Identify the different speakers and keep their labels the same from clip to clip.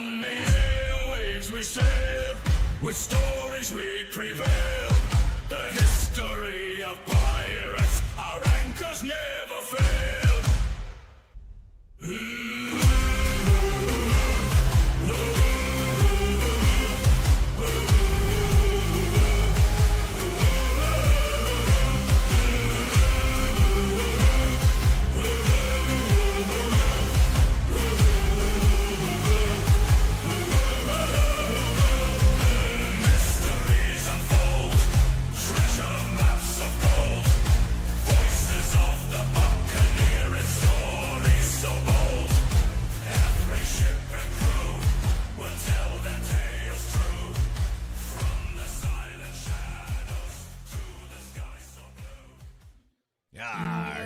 Speaker 1: On the airwaves we sail, with stories we prevail. The history of pirates, our anchors never failed. Mysteries unfold, treasure maps of gold, voices of the Buccaneer and stories so bold. Every ship and crew will tell their tales true, from the silent shadows to the sky so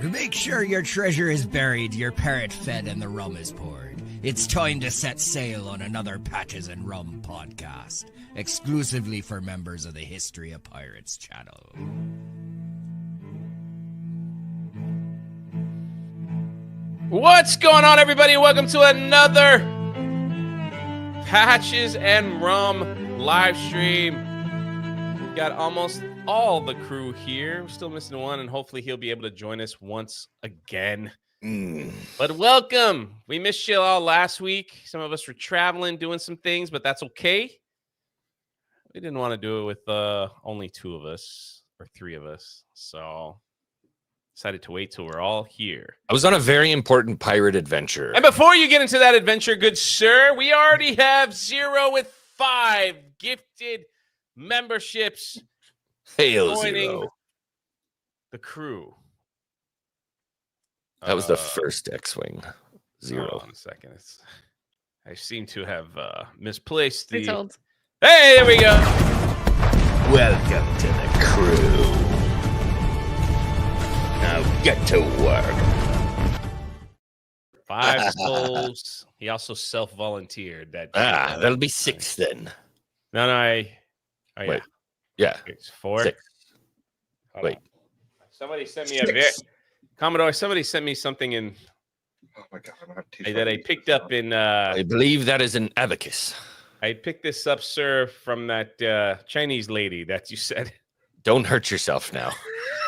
Speaker 1: blue.
Speaker 2: Make sure your treasure is buried, your parrot fed, and the rum is poured. It's time to set sail on another Patches and Rum podcast, exclusively for members of the History of Pirates channel.
Speaker 3: What's going on, everybody? Welcome to another Patches and Rum live stream. We've got almost all the crew here. We're still missing one, and hopefully he'll be able to join us once again. But welcome. We missed you all last week. Some of us were traveling, doing some things, but that's okay. We didn't want to do it with only two of us or three of us, so decided to wait till we're all here.
Speaker 4: I was on a very important pirate adventure.
Speaker 3: And before you get into that adventure, good sir, we already have 0 with 5 gifted memberships
Speaker 4: Hail
Speaker 3: joining
Speaker 4: Zero.
Speaker 3: the crew.
Speaker 4: That was the first X-Wing. Zero.
Speaker 3: Hold on a second. I seem to have misplaced the...
Speaker 5: I told.
Speaker 3: Hey, there we go.
Speaker 4: Welcome to the crew. Now get to work.
Speaker 3: 5 souls. He also self-volunteered.
Speaker 4: That'll be 6 then.
Speaker 3: No, oh, yeah.
Speaker 4: Wait. Yeah.
Speaker 3: It's 4.
Speaker 4: 6.
Speaker 3: Hold
Speaker 4: Wait.
Speaker 3: on. Somebody sent me a Commodore. Somebody sent me something in
Speaker 6: Oh my god!
Speaker 3: that I picked up in.
Speaker 4: I believe that is an abacus.
Speaker 3: I picked this up, sir, from that Chinese lady that you said.
Speaker 4: Don't hurt yourself now.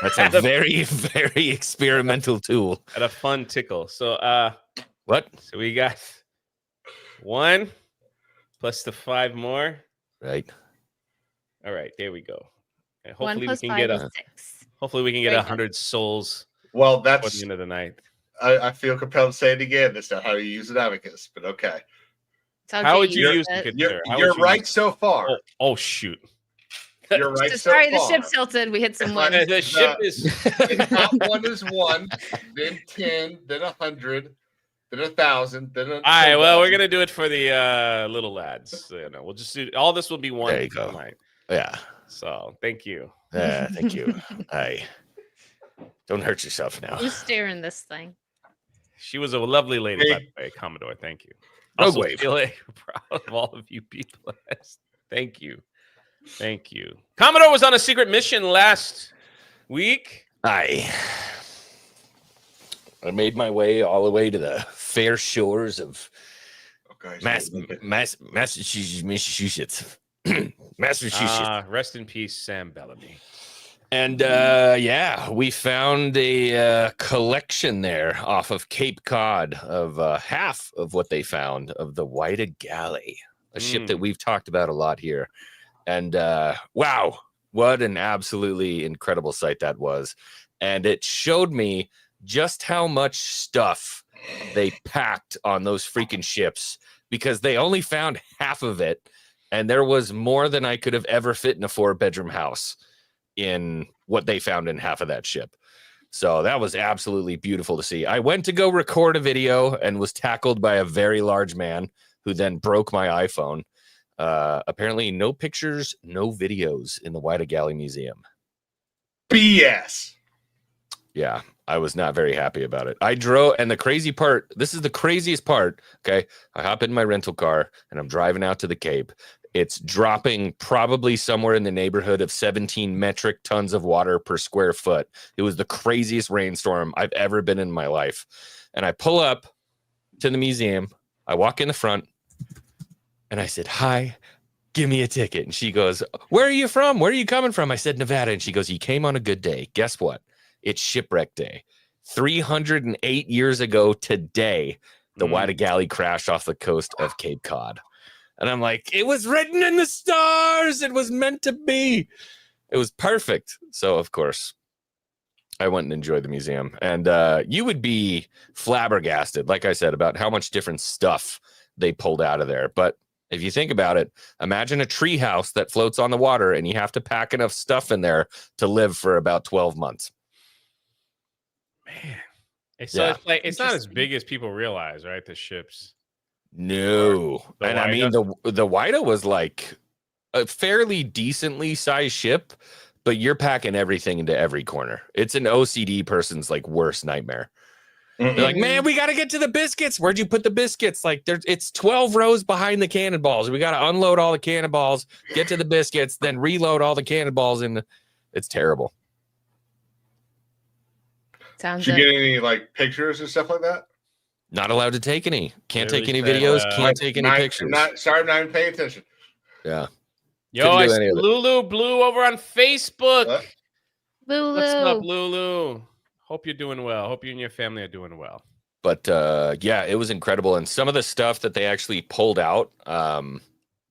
Speaker 4: That's a very, very experimental tool.
Speaker 3: At a fun tickle. So,
Speaker 4: What?
Speaker 3: So we got 1 plus the 5 more.
Speaker 4: Right.
Speaker 3: All right, there we go. And
Speaker 5: 1
Speaker 3: hopefully
Speaker 5: plus
Speaker 3: we can
Speaker 5: 5
Speaker 3: get
Speaker 5: is 6.
Speaker 3: Hopefully we can get
Speaker 5: Very
Speaker 3: 100 souls
Speaker 6: Well,
Speaker 3: by
Speaker 6: that's.
Speaker 3: the end of the night.
Speaker 6: I feel compelled to say it again. That's not how you use an abacus, but okay.
Speaker 3: How would you
Speaker 6: You're-
Speaker 3: use it? good
Speaker 6: You're,
Speaker 3: sir? How
Speaker 6: you're
Speaker 3: would you
Speaker 6: right
Speaker 3: use
Speaker 6: so far.
Speaker 3: it? Oh shoot!
Speaker 6: You're right so
Speaker 5: Sorry, the
Speaker 6: far.
Speaker 5: ship tilted. We hit some
Speaker 6: Fine.
Speaker 5: ones.
Speaker 3: The ship is.
Speaker 6: The top one is 1, then 10, then 100, then 1,000, then.
Speaker 3: All right. Well, we're gonna do it for the little lads. So, we'll just do all. This will be 1
Speaker 4: There you go.
Speaker 3: night.
Speaker 4: Yeah.
Speaker 3: So thank you.
Speaker 4: Thank you. Don't hurt yourself now.
Speaker 5: Who's steering this thing?
Speaker 3: She was a lovely lady, by
Speaker 6: Hey.
Speaker 3: the way, Commodore. Thank you.
Speaker 4: Rogue
Speaker 3: Also,
Speaker 4: wave.
Speaker 3: feel proud of all of you people. Thank you. Thank you. Commodore was on a secret mission last week.
Speaker 4: I made my way all the way to the fair shores of Massachusetts. Massachusetts.
Speaker 3: Rest in peace, Sam Bellamy.
Speaker 4: And we found a collection there off of Cape Cod of half of what they found of the Whydah Galley, a ship that we've talked about a lot here. And wow, what an absolutely incredible sight that was. And it showed me just how much stuff they packed on those freaking ships, because they only found half of it. And there was more than I could have ever fit in a 4-bedroom house in what they found in half of that ship. So that was absolutely beautiful to see. I went to go record a video and was tackled by a very large man who then broke my iPhone. Apparently no pictures, no videos in the Whydah Galley Museum.
Speaker 6: BS.
Speaker 4: Yeah, I was not very happy about it. I drove, and the crazy part, this is the craziest part, okay? I hop in my rental car, and I'm driving out to the Cape. It's dropping probably somewhere in the neighborhood of 17 metric tons of water per square foot. It was the craziest rainstorm I've ever been in my life. And I pull up to the museum. I walk in the front. And I said, hi, give me a ticket. And she goes, where are you from? Where are you coming from? I said, Nevada. And she goes, you came on a good day. Guess what? It's shipwreck day. 308 years ago today, the Whydah Galley crashed off the coast of Cape Cod. And I'm like, it was written in the stars. It was meant to be. It was perfect. So, of course, I went and enjoyed the museum. And you would be flabbergasted, like I said, about how much different stuff they pulled out of there. But if you think about it, imagine a tree house that floats on the water and you have to pack enough stuff in there to live for about 12 months.
Speaker 3: Man.
Speaker 4: Yeah.
Speaker 3: It's like it's not as big as people realize, right? The ships.
Speaker 4: No.
Speaker 3: The
Speaker 4: And I mean, the Whydah was like a fairly decently sized ship, but you're packing everything into every corner. It's an OCD person's like worst nightmare. They're like, man, we got to get to the biscuits. Where'd you put the biscuits? Like, it's 12 rows behind the cannonballs. We got to unload all the cannonballs, get to the biscuits, then reload all the cannonballs. It's terrible.
Speaker 5: Sounds
Speaker 6: Did you
Speaker 5: it.
Speaker 6: get any like pictures and stuff like that?
Speaker 4: Not allowed to take any. Can't
Speaker 3: Really
Speaker 4: take any
Speaker 3: said,
Speaker 4: videos. Can't take any pictures.
Speaker 6: Sorry, I'm not even paying attention.
Speaker 4: Yeah.
Speaker 3: Yo,
Speaker 4: Couldn't
Speaker 3: I
Speaker 4: do
Speaker 3: see
Speaker 4: any of it.
Speaker 3: Lulu Blue over on Facebook.
Speaker 6: What?
Speaker 5: Lulu.
Speaker 3: What's up, Lulu? Hope you're doing well. Hope you and your family are doing well.
Speaker 4: But yeah, it was incredible. And some of the stuff that they actually pulled out,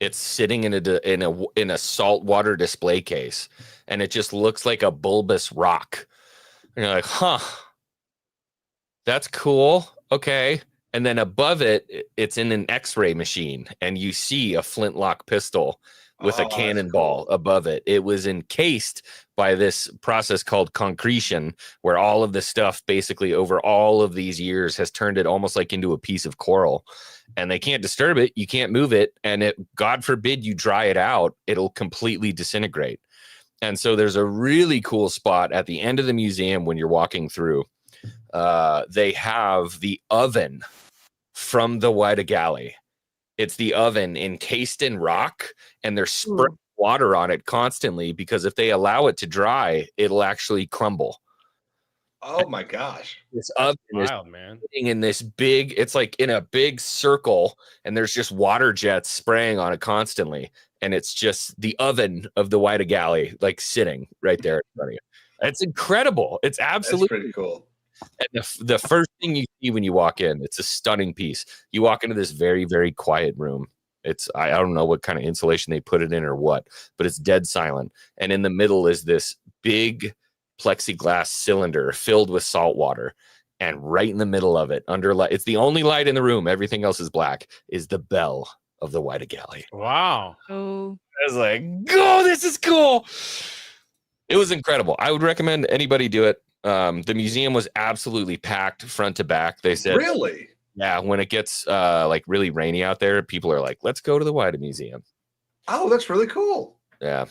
Speaker 4: it's sitting in a saltwater display case, and it just looks like a bulbous rock. And you're like, huh, that's cool. Okay. And then above it, it's in an X-ray machine, and you see a flintlock pistol with a
Speaker 6: Oh, that's
Speaker 4: cannonball
Speaker 6: cool.
Speaker 4: above it. It was encased by this process called concretion, where all of the stuff basically over all of these years has turned it almost like into a piece of coral. And they can't disturb it. You can't move it. And it, God forbid you dry it out, it'll completely disintegrate. And so there's a really cool spot at the end of the museum when you're walking through. They have the oven from the Whydah Galley. It's the oven encased in rock, and they're spraying water on it constantly because if they allow it to dry, it'll actually crumble.
Speaker 6: Oh my gosh.
Speaker 4: This oven is
Speaker 3: Wild, man.
Speaker 4: sitting in this big, it's like in a big circle, and there's just water jets spraying on it constantly. And it's just the oven of the Whydah Galley, like sitting right there in front of you. It's incredible. It's
Speaker 6: That's
Speaker 4: absolutely
Speaker 6: pretty cool.
Speaker 4: And the first thing you see when you walk in, it's a stunning piece. You walk into this very, very quiet room. I don't know what kind of insulation they put it in or what, but it's dead silent. And in the middle is this big plexiglass cylinder filled with salt water. And right in the middle of it, under light, it's the only light in the room, everything else is black, is the bell of the Whydah Galley.
Speaker 3: Wow.
Speaker 5: Oh.
Speaker 4: I was like, oh, this is cool. It was incredible. I would recommend anybody do it. The museum was absolutely packed front to back. They said,
Speaker 6: Really?
Speaker 4: yeah, when it gets like really rainy out there, people are like, let's go to the Whydah Museum.
Speaker 6: Oh, that's really cool.
Speaker 4: Yeah.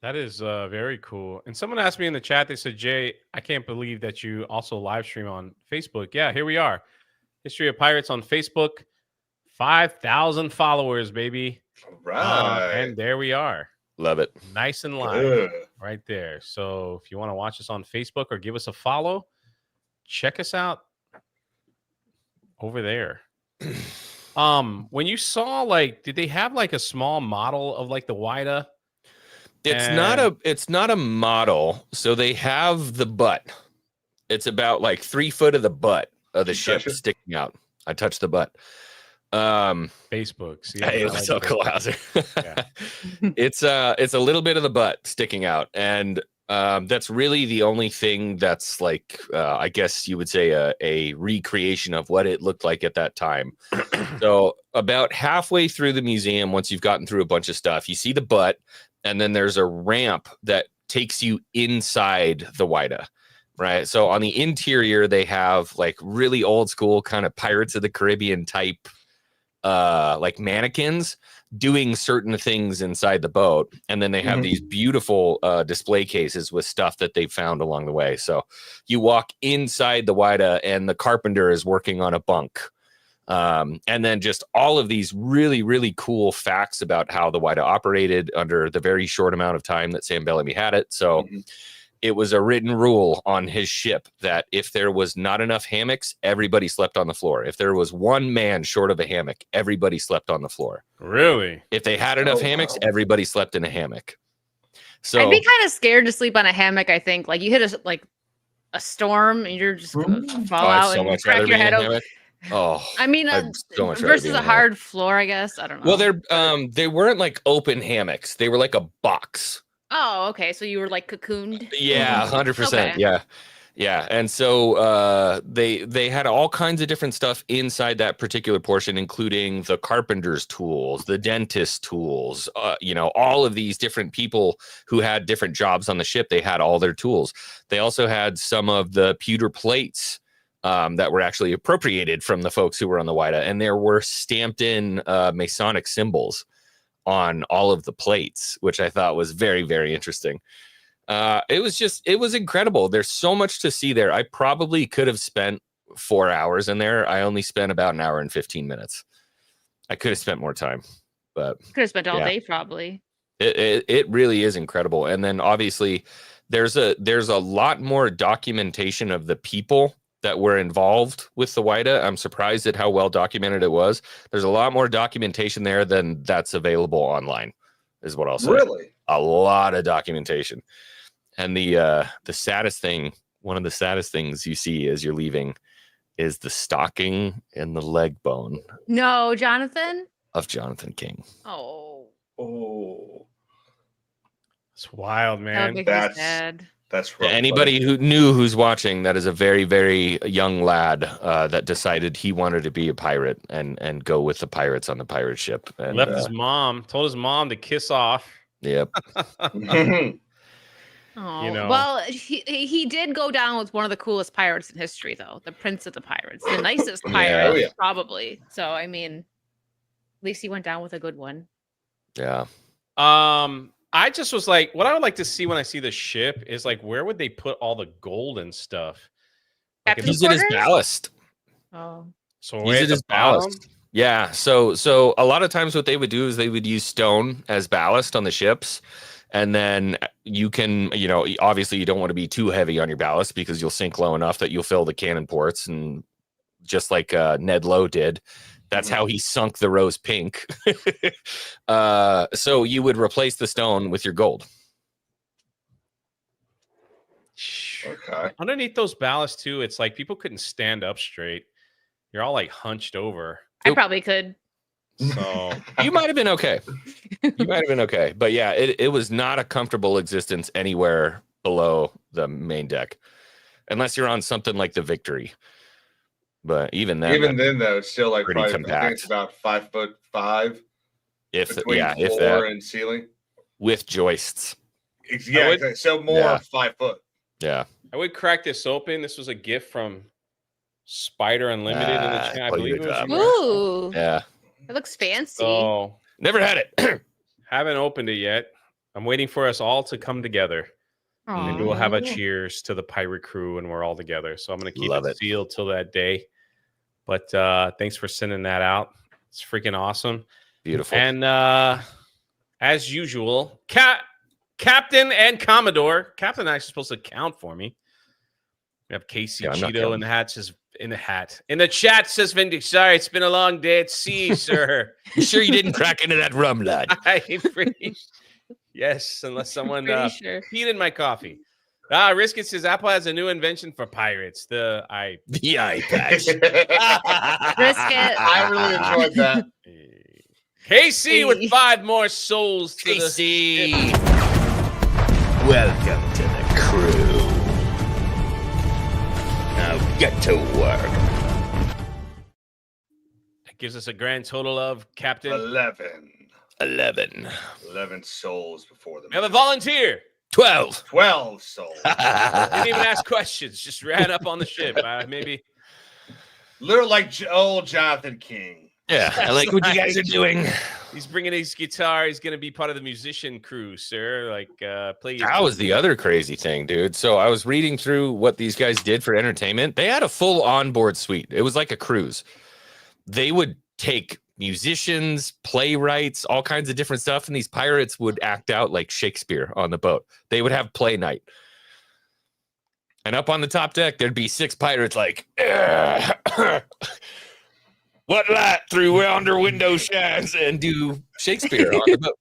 Speaker 3: That is very cool. And someone asked me in the chat, they said, Jay, I can't believe that you also live stream on Facebook. Yeah, here we are. History of Pirates on Facebook. 5,000 followers, baby.
Speaker 6: All right.
Speaker 3: And there we are.
Speaker 4: Love it.
Speaker 3: Nice and live
Speaker 6: Good.
Speaker 3: right there. So if you want to watch us on Facebook or give us a follow, check us out over there. When you saw, like, did they have like a small model of like the Whydah?
Speaker 4: It's not a model. So they have the butt. It's about like 3 foot of the butt of the ship
Speaker 6: touch it?
Speaker 4: sticking out. I touched the butt.
Speaker 3: Facebook. See,
Speaker 4: It was so cool.
Speaker 3: Yeah.
Speaker 4: It's a little bit of the butt sticking out, and that's really the only thing that's like I guess you would say a recreation of what it looked like at that time. So about halfway through the museum, once you've gotten through a bunch of stuff, you see the butt, and then there's a ramp that takes you inside the Whydah. Right. So on the interior, they have like really old school kind of Pirates of the Caribbean type like mannequins doing certain things inside the boat. And then they have these beautiful display cases with stuff that they found along the way. So you walk inside the Whydah and the carpenter is working on a bunk. And then just all of these really, really cool facts about how the Whydah operated under the very short amount of time that Sam Bellamy had it. So it was a written rule on his ship that if there was not enough hammocks, everybody slept on the floor. If there was one man short of a hammock, everybody slept on the floor.
Speaker 3: Really?
Speaker 4: If they had enough hammocks,
Speaker 6: wow.
Speaker 4: everybody slept in a hammock. So
Speaker 5: I'd be kind of scared to sleep on a hammock. I think like you hit a storm and you're just gonna fall
Speaker 4: I'd
Speaker 5: out
Speaker 4: so
Speaker 5: and
Speaker 4: much rather
Speaker 5: crack
Speaker 4: be
Speaker 5: your
Speaker 4: in
Speaker 5: head
Speaker 4: a
Speaker 5: open.
Speaker 4: hammock. Oh,
Speaker 5: I mean,
Speaker 4: I'd so much rather be
Speaker 5: versus
Speaker 4: in
Speaker 5: a
Speaker 4: a hammock.
Speaker 5: hard floor, I guess. I don't know.
Speaker 4: Well, they weren't like open hammocks. They were like a box.
Speaker 5: Oh, okay. So you were like cocooned.
Speaker 4: Yeah, 100%.
Speaker 5: Okay.
Speaker 4: Yeah. And so they had all kinds of different stuff inside that particular portion, including the carpenter's tools, the dentist tools, all of these different people who had different jobs on the ship. They had all their tools. They also had some of the pewter plates that were actually appropriated from the folks who were on the Wida, and there were stamped in Masonic symbols on all of the plates, which I thought was very, very interesting. It was incredible. There's so much to see there. I probably could have spent 4 hours in there. I only spent about an hour and 15 minutes. I could have spent more time, but
Speaker 5: Could have spent all
Speaker 4: Yeah.
Speaker 5: day probably.
Speaker 4: it really is incredible. And then obviously there's a lot more documentation of the people that were involved with the Wida. I'm surprised at how well documented it was. There's a lot more documentation there than that's available online, is what I'll say.
Speaker 6: Really?
Speaker 4: A lot of documentation. And the saddest thing, one of the saddest things you see as you're leaving is the stocking and the leg bone
Speaker 5: No, Jonathan.
Speaker 4: of Jonathan King.
Speaker 5: Oh,
Speaker 6: Oh,
Speaker 3: It's wild,
Speaker 5: that would
Speaker 3: man.
Speaker 5: make me
Speaker 6: That's-
Speaker 5: sad.
Speaker 6: that's
Speaker 4: To
Speaker 6: rough.
Speaker 4: anybody who's watching, that is a very, very young lad that decided he wanted to be a pirate and go with the pirates on the pirate ship. And,
Speaker 3: Left his mom, told his mom to kiss off.
Speaker 4: yep.
Speaker 6: buddy.
Speaker 5: Oh,
Speaker 3: know.
Speaker 5: well, he did go down with one of the coolest pirates in history, though. The Prince of the Pirates, the nicest
Speaker 4: Yeah.
Speaker 5: pirate,
Speaker 6: Oh, yeah.
Speaker 5: probably. So, I mean, at least he went down with a good one.
Speaker 4: Yeah.
Speaker 3: I just was like, what I would like to see when I see the ship is like, where would they put all the gold and stuff? Like,
Speaker 5: Captain's
Speaker 4: Use it as
Speaker 5: quarters?
Speaker 4: ballast.
Speaker 5: Oh,
Speaker 3: so
Speaker 4: Use
Speaker 3: way at
Speaker 4: it
Speaker 3: the
Speaker 4: as ballast.
Speaker 3: bottom?
Speaker 4: Yeah. So a lot of times what they would do is they would use stone as ballast on the ships. And then you can, obviously you don't want to be too heavy on your ballast because you'll sink low enough that you'll fill the cannon ports. And just like Ned Lowe did, that's how he sunk the Rose Pink. So you would replace the stone with your gold.
Speaker 6: Okay.
Speaker 3: Underneath those ballasts too, it's like people couldn't stand up straight. You're all like hunched over.
Speaker 5: I
Speaker 4: Nope.
Speaker 5: probably could.
Speaker 3: So
Speaker 4: You might have been okay. But yeah, it was not a comfortable existence anywhere below the main deck, unless you're on something like the Victory. But even then,
Speaker 6: Then though, it's still like
Speaker 4: pretty
Speaker 6: probably, I think
Speaker 4: compact.
Speaker 6: it's about 5'5"
Speaker 4: if
Speaker 6: between
Speaker 4: if
Speaker 6: floor
Speaker 4: that,
Speaker 6: and ceiling.
Speaker 4: with joists.
Speaker 6: Yeah,
Speaker 3: would-
Speaker 6: exactly. So more
Speaker 4: Yeah.
Speaker 6: 5 foot.
Speaker 4: Yeah.
Speaker 3: I would crack this open. This was a gift from Spider Unlimited in the
Speaker 4: Ah,
Speaker 3: chat. I
Speaker 4: put
Speaker 3: believe
Speaker 4: it
Speaker 3: it was
Speaker 4: up.
Speaker 3: you, Matt.
Speaker 5: Ooh,
Speaker 4: Yeah.
Speaker 5: it looks fancy.
Speaker 3: So
Speaker 4: Never had it.
Speaker 3: haven't opened it yet. I'm waiting for us all to come together. Maybe we'll have a cheers to the pirate crew and we're all together. So I'm going to keep
Speaker 4: Love
Speaker 3: it
Speaker 4: it.
Speaker 3: sealed till that day. But thanks for sending that out. It's freaking awesome.
Speaker 4: Beautiful.
Speaker 3: And as usual, Captain and Commodore. Captain actually supposed to count for me. We have Casey
Speaker 4: Yeah, I'm not
Speaker 3: Cheeto
Speaker 4: counting.
Speaker 3: in the hat. Says in the hat. In the chat says Vindic. Sorry, it's been a long day at sea, sir.
Speaker 4: You sure you didn't crack into that rum, lad?
Speaker 3: I'm pretty yes, unless someone
Speaker 5: Pretty sure.
Speaker 3: peed in my coffee. Risket says Apple has a new invention for pirates. The
Speaker 4: The eye patch.
Speaker 5: Brisket.
Speaker 6: I really enjoyed that.
Speaker 3: KC with
Speaker 5: Hey.
Speaker 3: 5 more souls to the
Speaker 4: Casey. Welcome to the crew. Now get to work.
Speaker 3: That gives us a grand total of Captain.
Speaker 6: 11.
Speaker 4: 11.
Speaker 6: 11 souls before them.
Speaker 3: We have a volunteer.
Speaker 4: 12.
Speaker 6: 12 souls.
Speaker 3: Didn't even ask questions. Just ran up on the ship. Maybe.
Speaker 6: Literally like old Jonathan King.
Speaker 4: Yeah, I like what you guys are doing.
Speaker 3: He's bringing his guitar. He's going to be part of the musician crew, sir. Like, play.
Speaker 4: That was the other crazy thing, dude. So I was reading through what these guys did for entertainment. They had a full onboard suite. It was like a cruise. They would take musicians, playwrights, all kinds of different stuff, and these pirates would act out like Shakespeare on the boat. They would have play night. And up on the top deck, there'd be 6 pirates like, what light through yonder window shines, and do Shakespeare on the boat.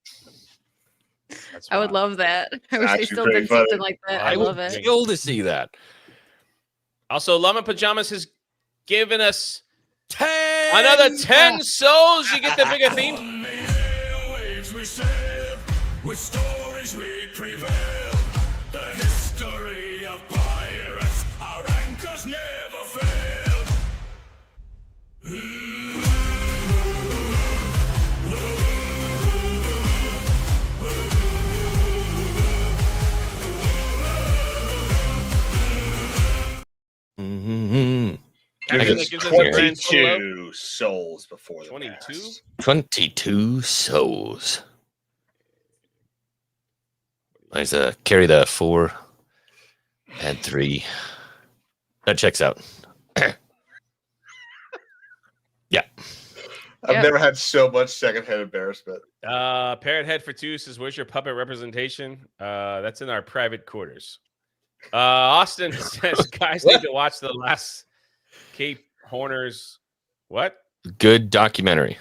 Speaker 3: That's
Speaker 5: I would
Speaker 3: wild.
Speaker 5: love that. I wish they
Speaker 6: actually
Speaker 5: still
Speaker 6: pretty
Speaker 5: did
Speaker 6: funny.
Speaker 5: something like that.
Speaker 3: I
Speaker 5: I love
Speaker 4: would
Speaker 5: it.
Speaker 4: kill to see that.
Speaker 3: Also, Llama Pajamas has given us
Speaker 4: 10!
Speaker 3: another 10 souls. You get the bigger theme.
Speaker 1: On the airwaves we sail, with stories we prevail. The history of pirates, our anchors never failed.
Speaker 4: Mhm.
Speaker 3: I think that gives us a grand total of
Speaker 6: 22 souls before the
Speaker 3: 22?
Speaker 6: past.
Speaker 4: 22 souls. Let's carry the 4 and 3. That checks out. Yeah.
Speaker 6: I've
Speaker 5: Yep.
Speaker 6: never had so much secondhand embarrassment.
Speaker 3: Parrot Head for 2 says, where's your puppet representation? That's in our private quarters. Austin says, guys need to watch the last Cape Horners. What?
Speaker 4: Good documentary.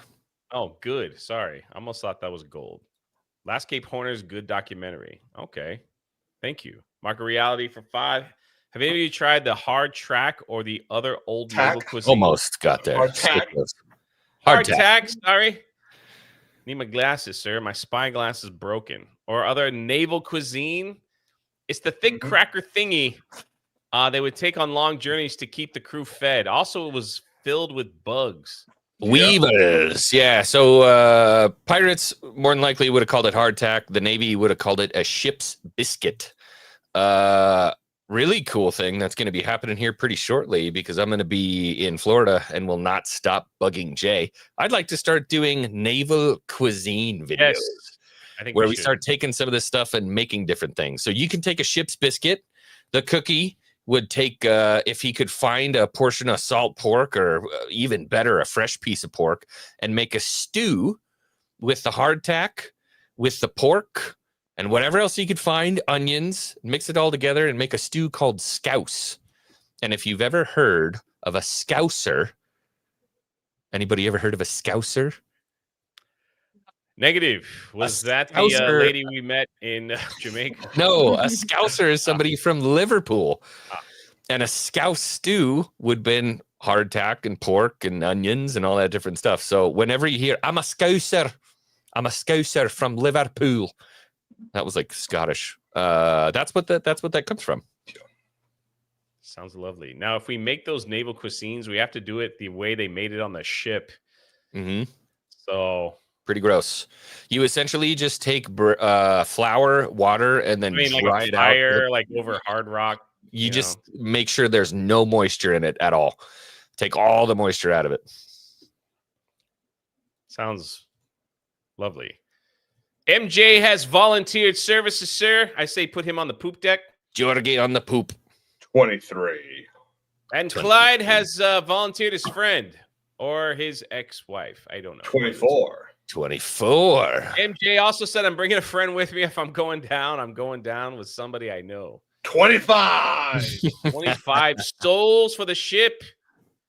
Speaker 3: Oh, good. Sorry. I almost thought that was gold. Last Cape Horners, good documentary. Okay. Thank you. Market Reality for 5. Have any of you tried the hard track or the other old
Speaker 6: Tack?
Speaker 3: naval cuisine?
Speaker 4: Almost got there.
Speaker 6: Hard tack.
Speaker 3: Hard tack. Sorry. Need my glasses, sir. My spyglass is broken. Or other naval cuisine. It's the thick cracker thingy they would take on long journeys to keep the crew fed. Also, it was filled with bugs.
Speaker 4: Weavers. Yeah. So pirates more than likely would have called it hardtack. The Navy would have called it a ship's biscuit. Really cool thing that's going to be happening here pretty shortly because I'm going to be in Florida and will not stop bugging Jay. I'd like to start doing naval cuisine videos.
Speaker 3: Yes. I think
Speaker 4: where we
Speaker 3: should.
Speaker 4: start taking some of this stuff and making different things. So you can take a ship's biscuit. The cookie would take, if he could find a portion of salt pork or even better, a fresh piece of pork and make a stew with the hardtack, with the pork and whatever else he could find, onions, mix it all together and make a stew called scouse. And if you've ever heard of a scouser, anybody ever heard of a scouser?
Speaker 3: Negative. Was that the
Speaker 4: Scouser-
Speaker 3: lady we met in Jamaica?
Speaker 4: No, a scouser is somebody from Liverpool. And a scouse stew would have been hardtack and pork and onions and all that different stuff. So whenever you hear, I'm a scouser from Liverpool. That was like Scottish. That's what that comes from.
Speaker 3: Sounds lovely. Now, if we make those naval cuisines, we have to do it the way they made it on the ship.
Speaker 4: Mm-hmm.
Speaker 3: So
Speaker 4: Pretty gross. You essentially just take flour, water, and then
Speaker 3: like
Speaker 4: dry
Speaker 3: a
Speaker 4: it
Speaker 3: fire,
Speaker 4: out.
Speaker 3: like over hard rock.
Speaker 4: You just make sure there's no moisture in it at all. Take all the moisture out of it.
Speaker 3: Sounds lovely. MJ has volunteered services, sir. I say put him on the poop deck.
Speaker 4: Jorge on the poop.
Speaker 6: 23.
Speaker 3: And Clyde has volunteered his friend or his ex-wife. I don't know.
Speaker 6: 24.
Speaker 4: 24.
Speaker 3: MJ also said, I'm bringing a friend with me. If I'm going down, I'm going down with somebody I know.
Speaker 6: 25.
Speaker 3: 25 souls for the ship.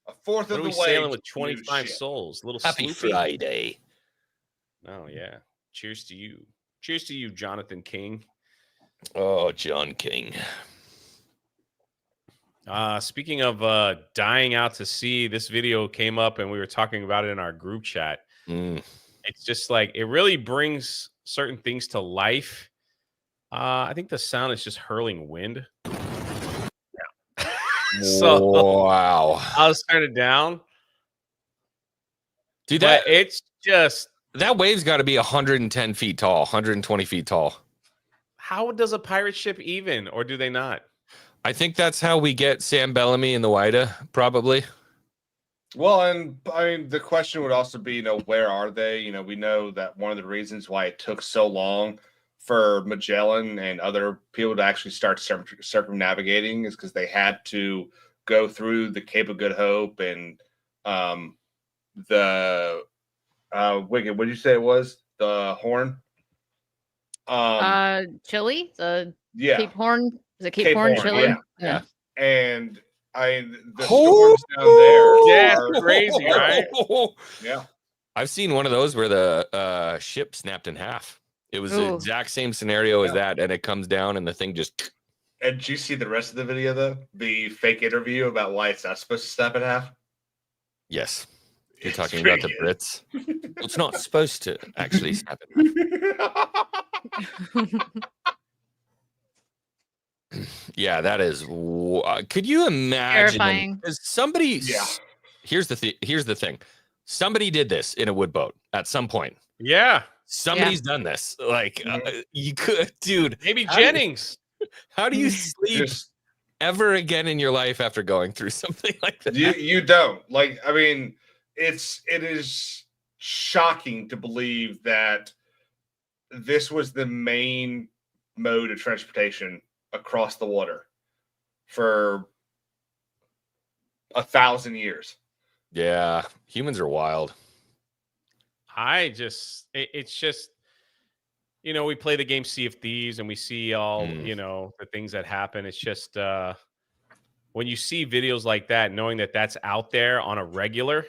Speaker 6: A fourth
Speaker 3: What
Speaker 6: of
Speaker 3: are we
Speaker 6: the way.
Speaker 3: sailing with
Speaker 6: to
Speaker 3: 25
Speaker 6: new ship.
Speaker 3: souls? Little
Speaker 4: Happy
Speaker 3: sloopy.
Speaker 4: Friday.
Speaker 3: Oh, yeah. Cheers to you. Cheers to you, Jonathan King.
Speaker 4: Oh, John King.
Speaker 3: Speaking of dying out to sea, this video came up and we were talking about it in our group chat. It's just like it really brings certain things to life. I think the sound is just hurling wind. Yeah. So
Speaker 4: wow.
Speaker 3: I'll just turn it down.
Speaker 4: Dude,
Speaker 3: But it's just
Speaker 4: that wave's got to be 110 feet tall, 120 feet tall.
Speaker 3: how does a pirate ship even, or do they not?
Speaker 4: I think that's how we get Sam Bellamy in the Wida, probably.
Speaker 6: Well, and I mean, the question would also be, where are they? We know that one of the reasons why it took so long for Magellan and other people to actually start circumnavigating is because they had to go through the Cape of Good Hope and the Wicked. What did you say it was? The Horn?
Speaker 5: Chile? The
Speaker 6: Yeah.
Speaker 5: Cape Horn? Is it Cape,
Speaker 6: Cape
Speaker 5: Horn,
Speaker 6: Horn,
Speaker 5: Chile?
Speaker 6: yeah. and the storms down there.
Speaker 3: Yeah,
Speaker 6: are-
Speaker 3: it's crazy, right?
Speaker 6: Yeah.
Speaker 4: I've seen one of those where the ship snapped in half. It was the
Speaker 5: Ooh.
Speaker 4: exact same scenario as
Speaker 6: Yeah.
Speaker 4: that, and it comes down, and the thing just.
Speaker 6: And did you see the rest of the video though? The fake interview about why it's not supposed to snap in half.
Speaker 4: Yes, you're
Speaker 6: It's
Speaker 4: talking about the
Speaker 6: pretty good.
Speaker 4: Brits. It's not supposed to actually snap in half. Yeah, that is. Could you imagine?
Speaker 5: Terrifying.
Speaker 4: Is somebody?
Speaker 6: Yeah.
Speaker 4: Here's the thing. Somebody did this in a wood boat at some point.
Speaker 3: Yeah,
Speaker 4: Somebody's done this. Like you could, dude.
Speaker 3: maybe
Speaker 4: How do you-
Speaker 3: Jennings.
Speaker 4: How do you sleep
Speaker 6: Just
Speaker 4: ever again in your life after going through something like that?
Speaker 6: you don't like. I mean, it is shocking to believe that this was the main mode of transportation across the water for 1,000 years.
Speaker 4: Yeah, humans are wild.
Speaker 3: It's just, we play the game Sea of Thieves and we see all, the things that happen. It's just, when you see videos like that, knowing that that's out there on a regular,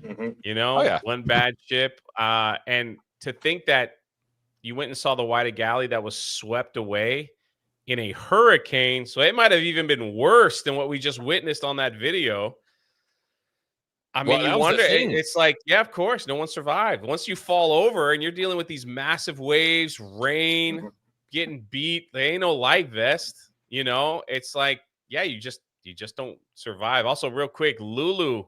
Speaker 6: Mhm.
Speaker 4: Oh, yeah.
Speaker 3: one bad ship, and to think that you went and saw the White Galley that was swept away in a hurricane. So it might have even been worse than what we just witnessed on that video. I mean,
Speaker 4: Well, that
Speaker 3: you
Speaker 4: was the
Speaker 3: wonder,
Speaker 4: thing.
Speaker 3: it's like, yeah, of course, no one survived. Once you fall over and you're dealing with these massive waves, rain,
Speaker 6: Mhm.
Speaker 3: getting beat, there ain't no life vest, it's like, yeah, you just don't survive. Also, real quick, Lulu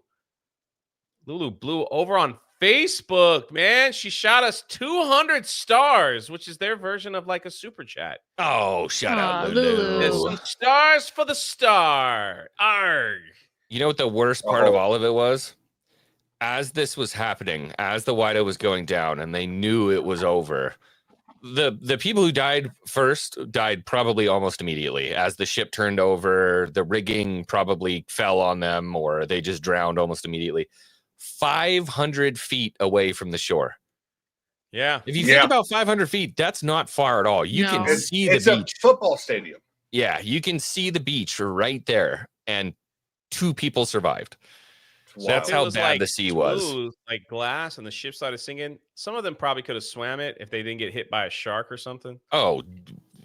Speaker 3: blew over on Facebook, man. She shot us 200 stars, which is their version of like a super chat.
Speaker 4: Oh, shout
Speaker 5: Aw,
Speaker 4: out
Speaker 5: Lulu.
Speaker 3: There's
Speaker 4: Lulu.
Speaker 3: some stars for the star. Arg.
Speaker 4: You know what the worst part of all of it was? As this was happening, as the Wida was going down, and they knew it was over, the people who died first died probably almost immediately. As the ship turned over, the rigging probably fell on them, or they just drowned almost immediately. 500 feet away from the shore.
Speaker 3: Yeah.
Speaker 4: If you
Speaker 6: Yeah.
Speaker 4: think about 500 feet, that's not far at all. You
Speaker 5: No.
Speaker 4: can
Speaker 6: It's,
Speaker 4: see
Speaker 6: it's
Speaker 4: the
Speaker 6: a
Speaker 4: beach.
Speaker 6: football stadium.
Speaker 4: Yeah, you can see the beach right there, and 2 people survived.
Speaker 6: It's
Speaker 4: That's
Speaker 3: If
Speaker 6: wild.
Speaker 3: it
Speaker 4: how
Speaker 3: was
Speaker 4: bad
Speaker 3: like
Speaker 4: the sea was.
Speaker 3: smooth, like glass, and the ship started sinking, some of them probably could have swam it if they didn't get hit by a shark or something.
Speaker 4: Oh,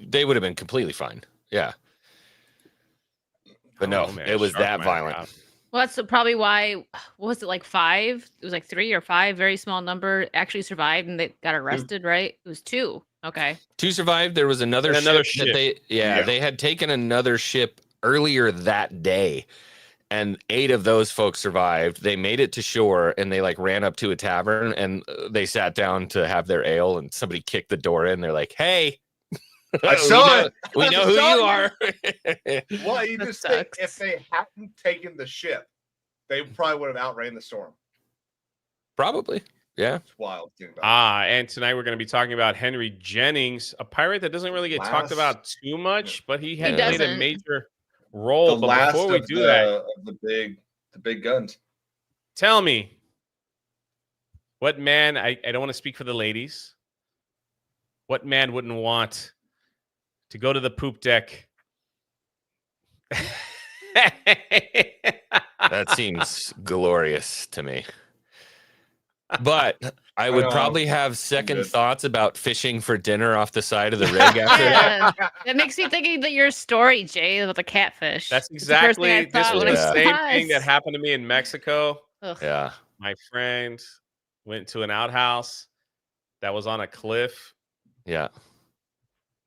Speaker 4: they would have been completely fine. Yeah. But
Speaker 3: I
Speaker 4: no,
Speaker 3: don't know, man.
Speaker 4: it was
Speaker 3: Shark
Speaker 4: that
Speaker 3: might have
Speaker 4: violent.
Speaker 3: got 'em.
Speaker 5: Well, that's probably why. What was it like 5? It was like 3 or 5, very small number actually survived and they got arrested, right? It was 2. Okay.
Speaker 4: 2 survived. There was another
Speaker 3: And
Speaker 4: ship,
Speaker 3: another
Speaker 4: that
Speaker 3: ship.
Speaker 4: they had taken another ship earlier that day, and 8 of those folks survived. They made it to shore, and they like ran up to a tavern, and they sat down to have their ale, and somebody kicked the door in. They're like, "Hey,
Speaker 6: I saw it.
Speaker 4: We
Speaker 6: I
Speaker 4: know who
Speaker 6: saw
Speaker 4: you
Speaker 6: it.
Speaker 4: are."
Speaker 6: Well, you
Speaker 5: That
Speaker 6: just think
Speaker 5: sucks.
Speaker 6: if they hadn't taken the ship, they probably would have outran the storm.
Speaker 4: Probably. Yeah.
Speaker 6: It's wild. to think about.
Speaker 3: And tonight we're going to be talking about Henry Jennings, a pirate that doesn't really get talked
Speaker 6: Last-
Speaker 3: about too much, but he had played a
Speaker 5: doesn't.
Speaker 3: major
Speaker 6: The
Speaker 3: role. But
Speaker 6: last
Speaker 3: before we
Speaker 6: of
Speaker 3: do that,
Speaker 6: of the big guns.
Speaker 3: tell me, what man, I don't want to speak for the ladies, what man wouldn't want to go to the poop deck?
Speaker 4: That seems glorious to me. But I would
Speaker 6: know.
Speaker 4: probably have second
Speaker 6: Good.
Speaker 4: thoughts about fishing for dinner off the side of the rig after that.
Speaker 5: Yeah. That makes me think of your story, Jay, about the catfish.
Speaker 3: That's
Speaker 5: It's the first thing I
Speaker 3: exactly, this
Speaker 5: thought
Speaker 3: was
Speaker 5: when
Speaker 3: the
Speaker 5: I
Speaker 3: same
Speaker 5: saw
Speaker 3: thing that
Speaker 5: us.
Speaker 3: happened to me in Mexico.
Speaker 5: Ugh.
Speaker 4: Yeah.
Speaker 3: My friend went to an outhouse that was on a cliff.
Speaker 4: Yeah.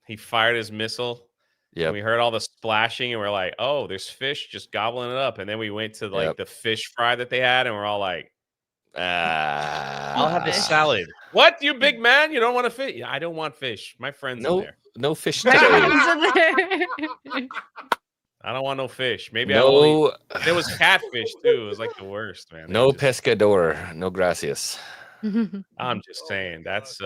Speaker 3: He fired his missile.
Speaker 4: Yep.
Speaker 3: And we heard all the splashing, and we're like, "Oh, there's fish just gobbling it up." And then we went to like
Speaker 4: Yep.
Speaker 3: the fish fry that they had, and we're all like, "I'll have the
Speaker 5: fish.
Speaker 3: salad." What, you big man? You don't want to fish? Yeah, I don't want fish. My friends in
Speaker 4: No,
Speaker 3: there.
Speaker 4: no fish today.
Speaker 3: I don't want no fish. Maybe I'll only.
Speaker 4: No,
Speaker 3: There was catfish too. It was like the worst, man.
Speaker 4: no
Speaker 3: They just-
Speaker 4: pescador. No gracias.
Speaker 3: I'm just saying that's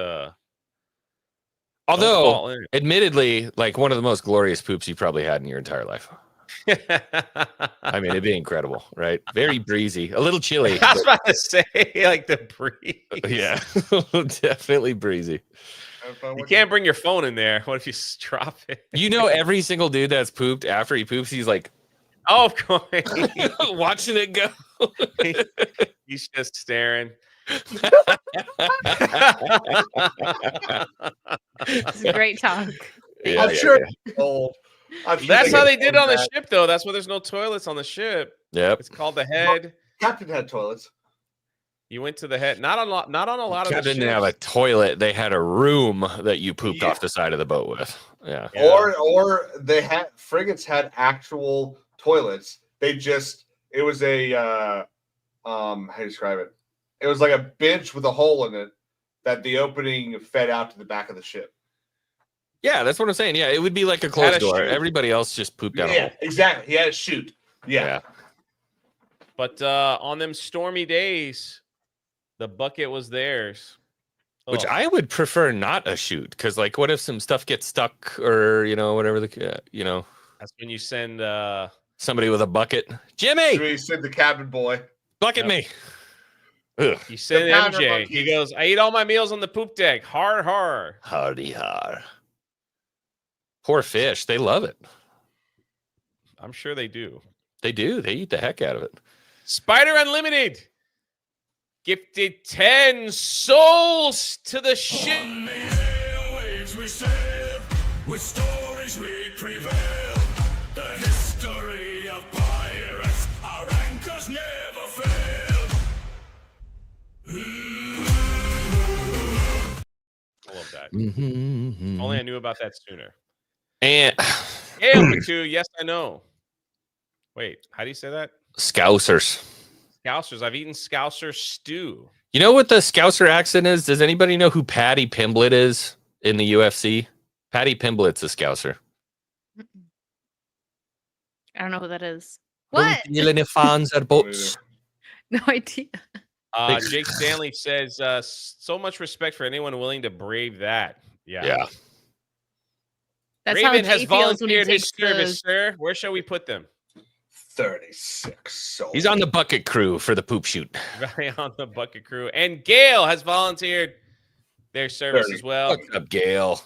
Speaker 4: Although, admittedly, like one of the most glorious poops you probably had in your entire life. I mean, it'd be incredible, right? Very breezy, a little chilly.
Speaker 3: I was about to say like the breeze.
Speaker 4: Yeah, definitely breezy.
Speaker 3: You can't bring your phone in there. What if you drop it?
Speaker 4: You know, every single dude that's pooped after he poops, he's like,
Speaker 3: Oh, of course.
Speaker 4: watching it go.
Speaker 3: He's just staring.
Speaker 5: It's a great talk.
Speaker 4: Yeah,
Speaker 6: I'm
Speaker 4: yeah,
Speaker 6: sure
Speaker 4: yeah.
Speaker 6: it's old. I'm sure
Speaker 3: That's
Speaker 6: they
Speaker 3: how
Speaker 6: get
Speaker 3: they did on the
Speaker 6: back.
Speaker 3: ship, though. That's why there's no toilets on the ship.
Speaker 4: Yep.
Speaker 3: It's called the head.
Speaker 6: Captain had toilets.
Speaker 3: You went to the head. Not on a lot of the
Speaker 4: Captain didn't have a
Speaker 3: ships.
Speaker 4: toilet. They had a room that you pooped
Speaker 6: Yeah.
Speaker 4: off the side of the boat with. Yeah.
Speaker 3: Yeah.
Speaker 6: Or they had frigates had actual toilets. It was a how do you describe it? It was like a bench with a hole in it that the opening fed out to the back of the ship.
Speaker 4: Yeah, that's what I'm saying. Yeah, it would be like a
Speaker 3: Had
Speaker 4: closed
Speaker 3: a
Speaker 4: door.
Speaker 3: chute.
Speaker 4: Everybody else just pooped down a
Speaker 6: Yeah,
Speaker 4: hole.
Speaker 6: exactly. He had a chute. Yeah.
Speaker 3: But on them stormy days, the bucket was theirs.
Speaker 4: Which
Speaker 3: Ugh.
Speaker 4: I would prefer not a chute, because like, what if some stuff gets stuck, or whatever
Speaker 3: That's when you send
Speaker 4: somebody with a bucket. Jimmy,
Speaker 6: So he said the cabin boy.
Speaker 4: bucket
Speaker 3: Yep.
Speaker 4: me. Ugh.
Speaker 3: you send
Speaker 6: The powder
Speaker 3: MJ.
Speaker 6: monkey.
Speaker 3: He goes, I eat all my meals on the poop deck. Har har.
Speaker 4: Hardy har. Poor fish. They love it.
Speaker 3: I'm sure they do.
Speaker 4: They do. They eat the heck out of it.
Speaker 3: Spider Unlimited gifted 10 souls to the ship.
Speaker 1: On the airwaves we sail, with stories we prevail. The history of pirates, our anchors never fail.
Speaker 3: I love that.
Speaker 4: Mm-hmm.
Speaker 3: Only I knew about that sooner.
Speaker 4: And
Speaker 3: Hail for 2. Yes, I know. Wait, how do you say that?
Speaker 4: Scousers.
Speaker 3: Scousers. I've eaten Scouser stew.
Speaker 4: You know what the Scouser accent is? Does anybody know who Patty Pimblett is in the UFC? Patty Pimblett's a Scouser.
Speaker 5: I don't know who that is. What?
Speaker 4: Fans are boats.
Speaker 5: No idea.
Speaker 3: Jake Stanley says, so much respect for anyone willing to brave that. Yeah.
Speaker 4: Yeah.
Speaker 5: That's
Speaker 3: Raven
Speaker 5: how
Speaker 3: has
Speaker 5: Jay feels when he
Speaker 3: volunteered his
Speaker 5: takes
Speaker 3: service,
Speaker 5: the...
Speaker 3: sir. Where shall we put them?
Speaker 6: 36 souls.
Speaker 4: He's on the bucket crew for the poop shoot.
Speaker 3: Right on the bucket crew. And Gail has volunteered their service
Speaker 6: 30.
Speaker 3: as well.
Speaker 4: What's up, Gail?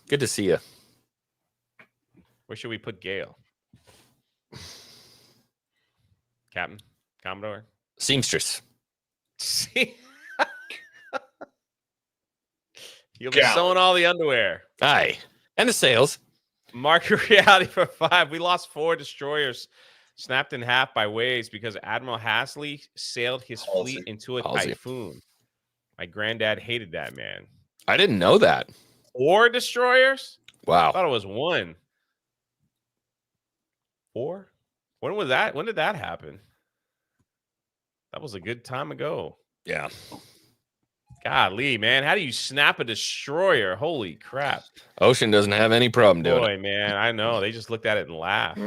Speaker 4: Good to see you.
Speaker 3: Where should we put Gail? Captain? Commodore?
Speaker 4: Seamstress.
Speaker 3: See? You'll be
Speaker 6: Gal.
Speaker 3: sewing all the underwear.
Speaker 4: Aye. And the sails.
Speaker 3: Market reality for 5. We lost 4 destroyers, snapped in half by waves because Admiral Hasley sailed his
Speaker 6: Halsey.
Speaker 3: fleet into a
Speaker 4: Halsey.
Speaker 3: typhoon. My granddad hated that, man.
Speaker 4: I didn't know that.
Speaker 3: 4 destroyers? I
Speaker 4: Wow.
Speaker 3: thought it was 1. 4? When was that? When did that happen? That was a good time ago.
Speaker 4: Yeah.
Speaker 3: Golly, man. How do you snap a destroyer? Holy crap.
Speaker 4: Ocean doesn't have any problem doing it.
Speaker 3: Boy, man. I know. They just looked at it and laughed.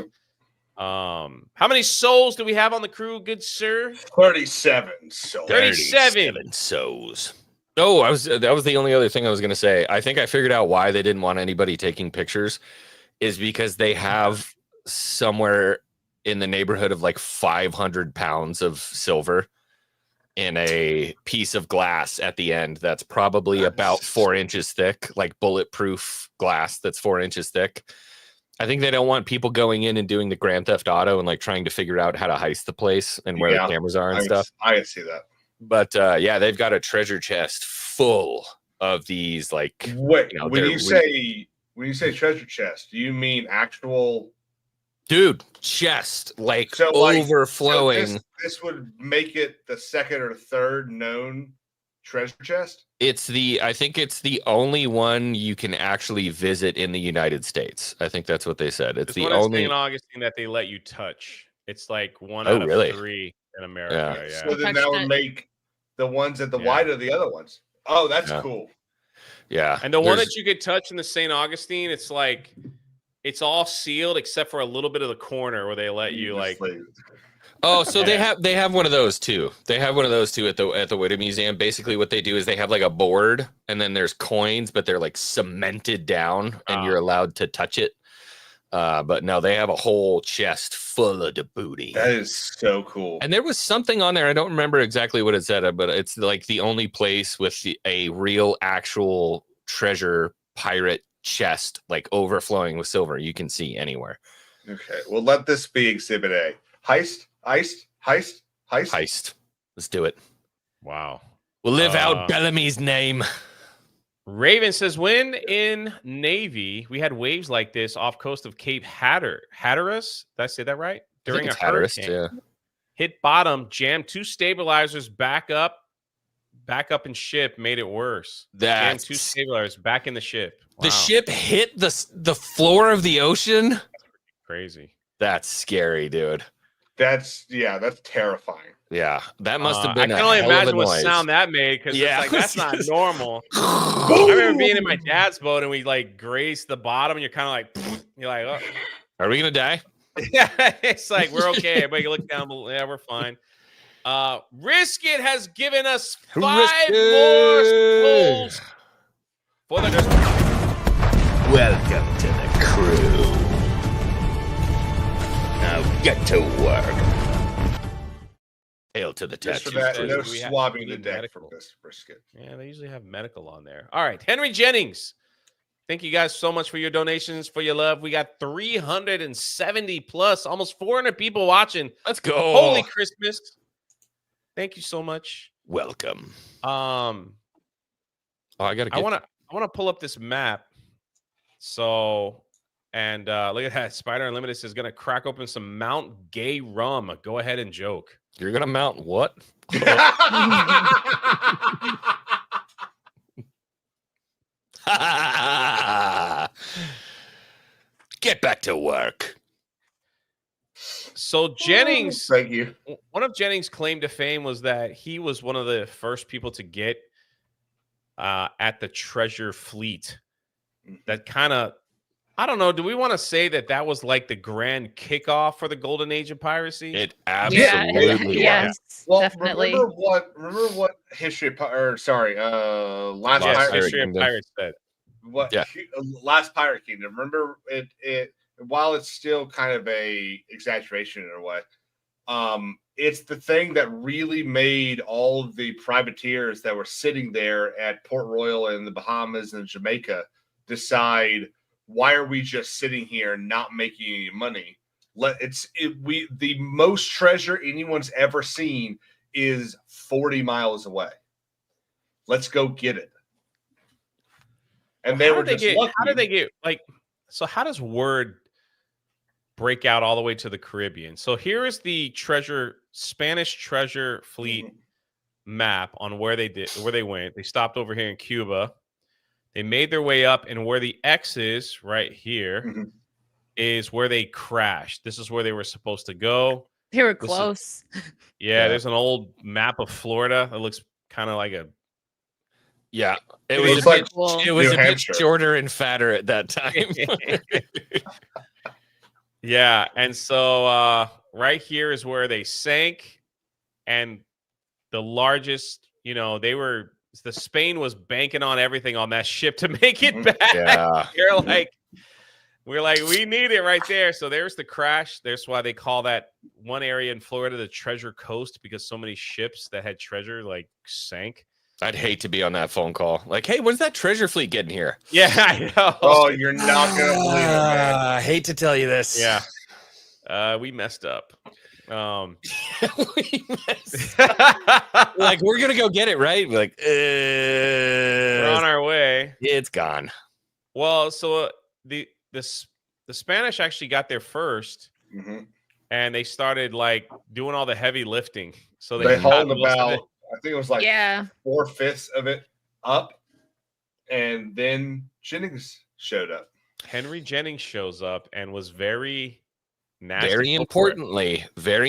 Speaker 3: How many souls do we have on the crew, good sir?
Speaker 6: 37 souls.
Speaker 3: 37.
Speaker 4: souls. Oh, that was the only other thing I was going to say. I think I figured out why they didn't want anybody taking pictures is because they have somewhere in the neighborhood of like 500 pounds of silver in a piece of glass at the end that's probably about 4 inches thick, like bulletproof glass that's 4 inches thick. I think they don't want people going in and doing the Grand Theft Auto and like trying to figure out how to heist the place and where the cameras are and stuff.
Speaker 6: I can see that.
Speaker 4: But yeah, they've got a treasure chest full of these. Like,
Speaker 6: Wait,
Speaker 4: you know,
Speaker 6: when
Speaker 4: they're
Speaker 6: you say treasure chest, do you mean actual?
Speaker 4: dude, chest like
Speaker 6: So, like,
Speaker 4: overflowing.
Speaker 6: So this would make it the second or third known treasure chest.
Speaker 4: I think it's the only one you can actually visit in the United States. I think that's what they said. It's
Speaker 3: It's
Speaker 4: the
Speaker 3: one in
Speaker 4: only.
Speaker 3: St. Augustine that they let you touch. It's like 1
Speaker 4: Oh,
Speaker 3: out of
Speaker 4: really?
Speaker 3: 3 in America. Yeah.
Speaker 6: So then that
Speaker 5: Touched
Speaker 6: would
Speaker 5: it.
Speaker 6: make the ones at the
Speaker 3: Yeah.
Speaker 6: wide of the other ones. Oh, that's
Speaker 4: Yeah.
Speaker 6: cool.
Speaker 4: Yeah,
Speaker 3: And the one
Speaker 4: there's-
Speaker 3: that you could touch in the St. Augustine, it's like it's all sealed except for a little bit of the corner where they let you like.
Speaker 4: Oh, so
Speaker 3: Yeah.
Speaker 4: they have one of those too. They have one of those too at the Widow Museum. Basically, what they do is they have like a board, and then there's coins, but they're like cemented down, and you're allowed to touch it. But no, they have a whole chest full of the booty.
Speaker 6: That is so cool.
Speaker 4: And there was something on there. I don't remember exactly what it said, but it's like the only place with a real, actual treasure pirate chest, like overflowing with silver, you can see anywhere.
Speaker 6: Okay, well, let this be Exhibit A. Heist.
Speaker 4: Heist. Let's do it.
Speaker 3: Wow.
Speaker 4: We'll live out Bellamy's name.
Speaker 3: Raven says, when in Navy, we had waves like this off coast of Cape Hatteras. Did I say that right? During a hurricane.
Speaker 4: Yeah.
Speaker 3: Hit bottom, jammed 2 stabilizers back up and ship, made it worse. Jammed 2 stabilizers back in the ship. Wow.
Speaker 4: The ship hit the floor of the ocean.
Speaker 3: Crazy.
Speaker 4: That's scary, dude.
Speaker 6: That's terrifying.
Speaker 4: Yeah, that must have been.
Speaker 3: I can only imagine what sound that made because it's like that's not normal. I remember being in my dad's boat and we like grazed the bottom, and you're kind of like, you're like, oh.
Speaker 4: Are we gonna die?
Speaker 3: Yeah, it's like we're okay. Everybody can look down. Yeah, we're fine. Risk It has given us 5 more souls for the.
Speaker 2: Welcome to the crew. Now get to work.
Speaker 4: Hail to the
Speaker 6: Just for
Speaker 4: tattoo.
Speaker 6: that, no
Speaker 3: We have-
Speaker 6: swabbing
Speaker 3: we
Speaker 6: the
Speaker 3: need
Speaker 6: deck
Speaker 3: medical.
Speaker 6: for this brisket.
Speaker 3: Yeah, they usually have medical on there. All right, Henry Jennings. Thank you guys so much for your donations, for your love. We got 370 plus, almost 400 people watching.
Speaker 4: Let's go.
Speaker 3: Holy Christmas. Thank you so much.
Speaker 4: Welcome.
Speaker 3: I want to pull up this map. So, and look at that. Spider Unlimited is going to crack open some Mount Gay rum. Go ahead and joke.
Speaker 4: You're gonna mount what? Get back to work.
Speaker 3: So Jennings,
Speaker 6: Thank you.
Speaker 3: one of Jennings' claim to fame was that he was one of the first people to get at the treasure fleet. That kind of, I don't know. Do we want to say that was like the grand kickoff for the golden age of piracy?
Speaker 4: It absolutely was.
Speaker 5: Yes,
Speaker 6: Well,
Speaker 5: definitely.
Speaker 6: remember what history? Last
Speaker 3: Yes,
Speaker 6: pirate.
Speaker 3: History of
Speaker 4: Kingdom.
Speaker 3: Pirates said.
Speaker 6: Last Pirate Kingdom. Remember it. While it's still kind of a exaggeration in a way, it's the thing that really made all of the privateers that were sitting there at Port Royal in the Bahamas and Jamaica decide, why are we just sitting here not making any money? The most treasure anyone's ever seen is 40 miles away. Let's go get it. And they were just lucky.
Speaker 3: How did they get so how does word break out all the way to the Caribbean? So here is the Spanish treasure fleet map on where they went. They stopped over here in Cuba. They made their way up, and where the X is right here is where they crashed. This is where they were supposed to go.
Speaker 5: They were close.
Speaker 3: There's an old map of Florida that looks kind of like a.
Speaker 4: Yeah,
Speaker 6: It was like
Speaker 4: it was
Speaker 6: New
Speaker 4: a bit
Speaker 6: Hampshire.
Speaker 4: shorter and fatter at that time.
Speaker 3: Yeah, and so right here is where they sank, and the largest, the Spain was banking on everything on that ship to make it back.
Speaker 4: Yeah.
Speaker 3: We're like, we need it right there. So there's the crash. There's why they call that one area in Florida the Treasure Coast, because so many ships that had treasure sank.
Speaker 4: I'd hate to be on that phone call. Like, hey, when's that treasure fleet getting here?
Speaker 3: Yeah, I know.
Speaker 6: Oh, you're not gonna believe it, man.
Speaker 4: I hate to tell you this.
Speaker 3: Yeah. We messed up.
Speaker 4: We messed up. Like, we're gonna go get it, right? We're like,
Speaker 3: we're on our way.
Speaker 4: It's gone.
Speaker 3: Well, so the Spanish actually got there first, and they started doing all the heavy lifting. So
Speaker 6: They hauled
Speaker 3: got most of
Speaker 6: about,
Speaker 3: it.
Speaker 6: I think it was 4/5 of it up, and then Jennings showed up.
Speaker 3: Henry Jennings shows up and was very nasty.
Speaker 4: Very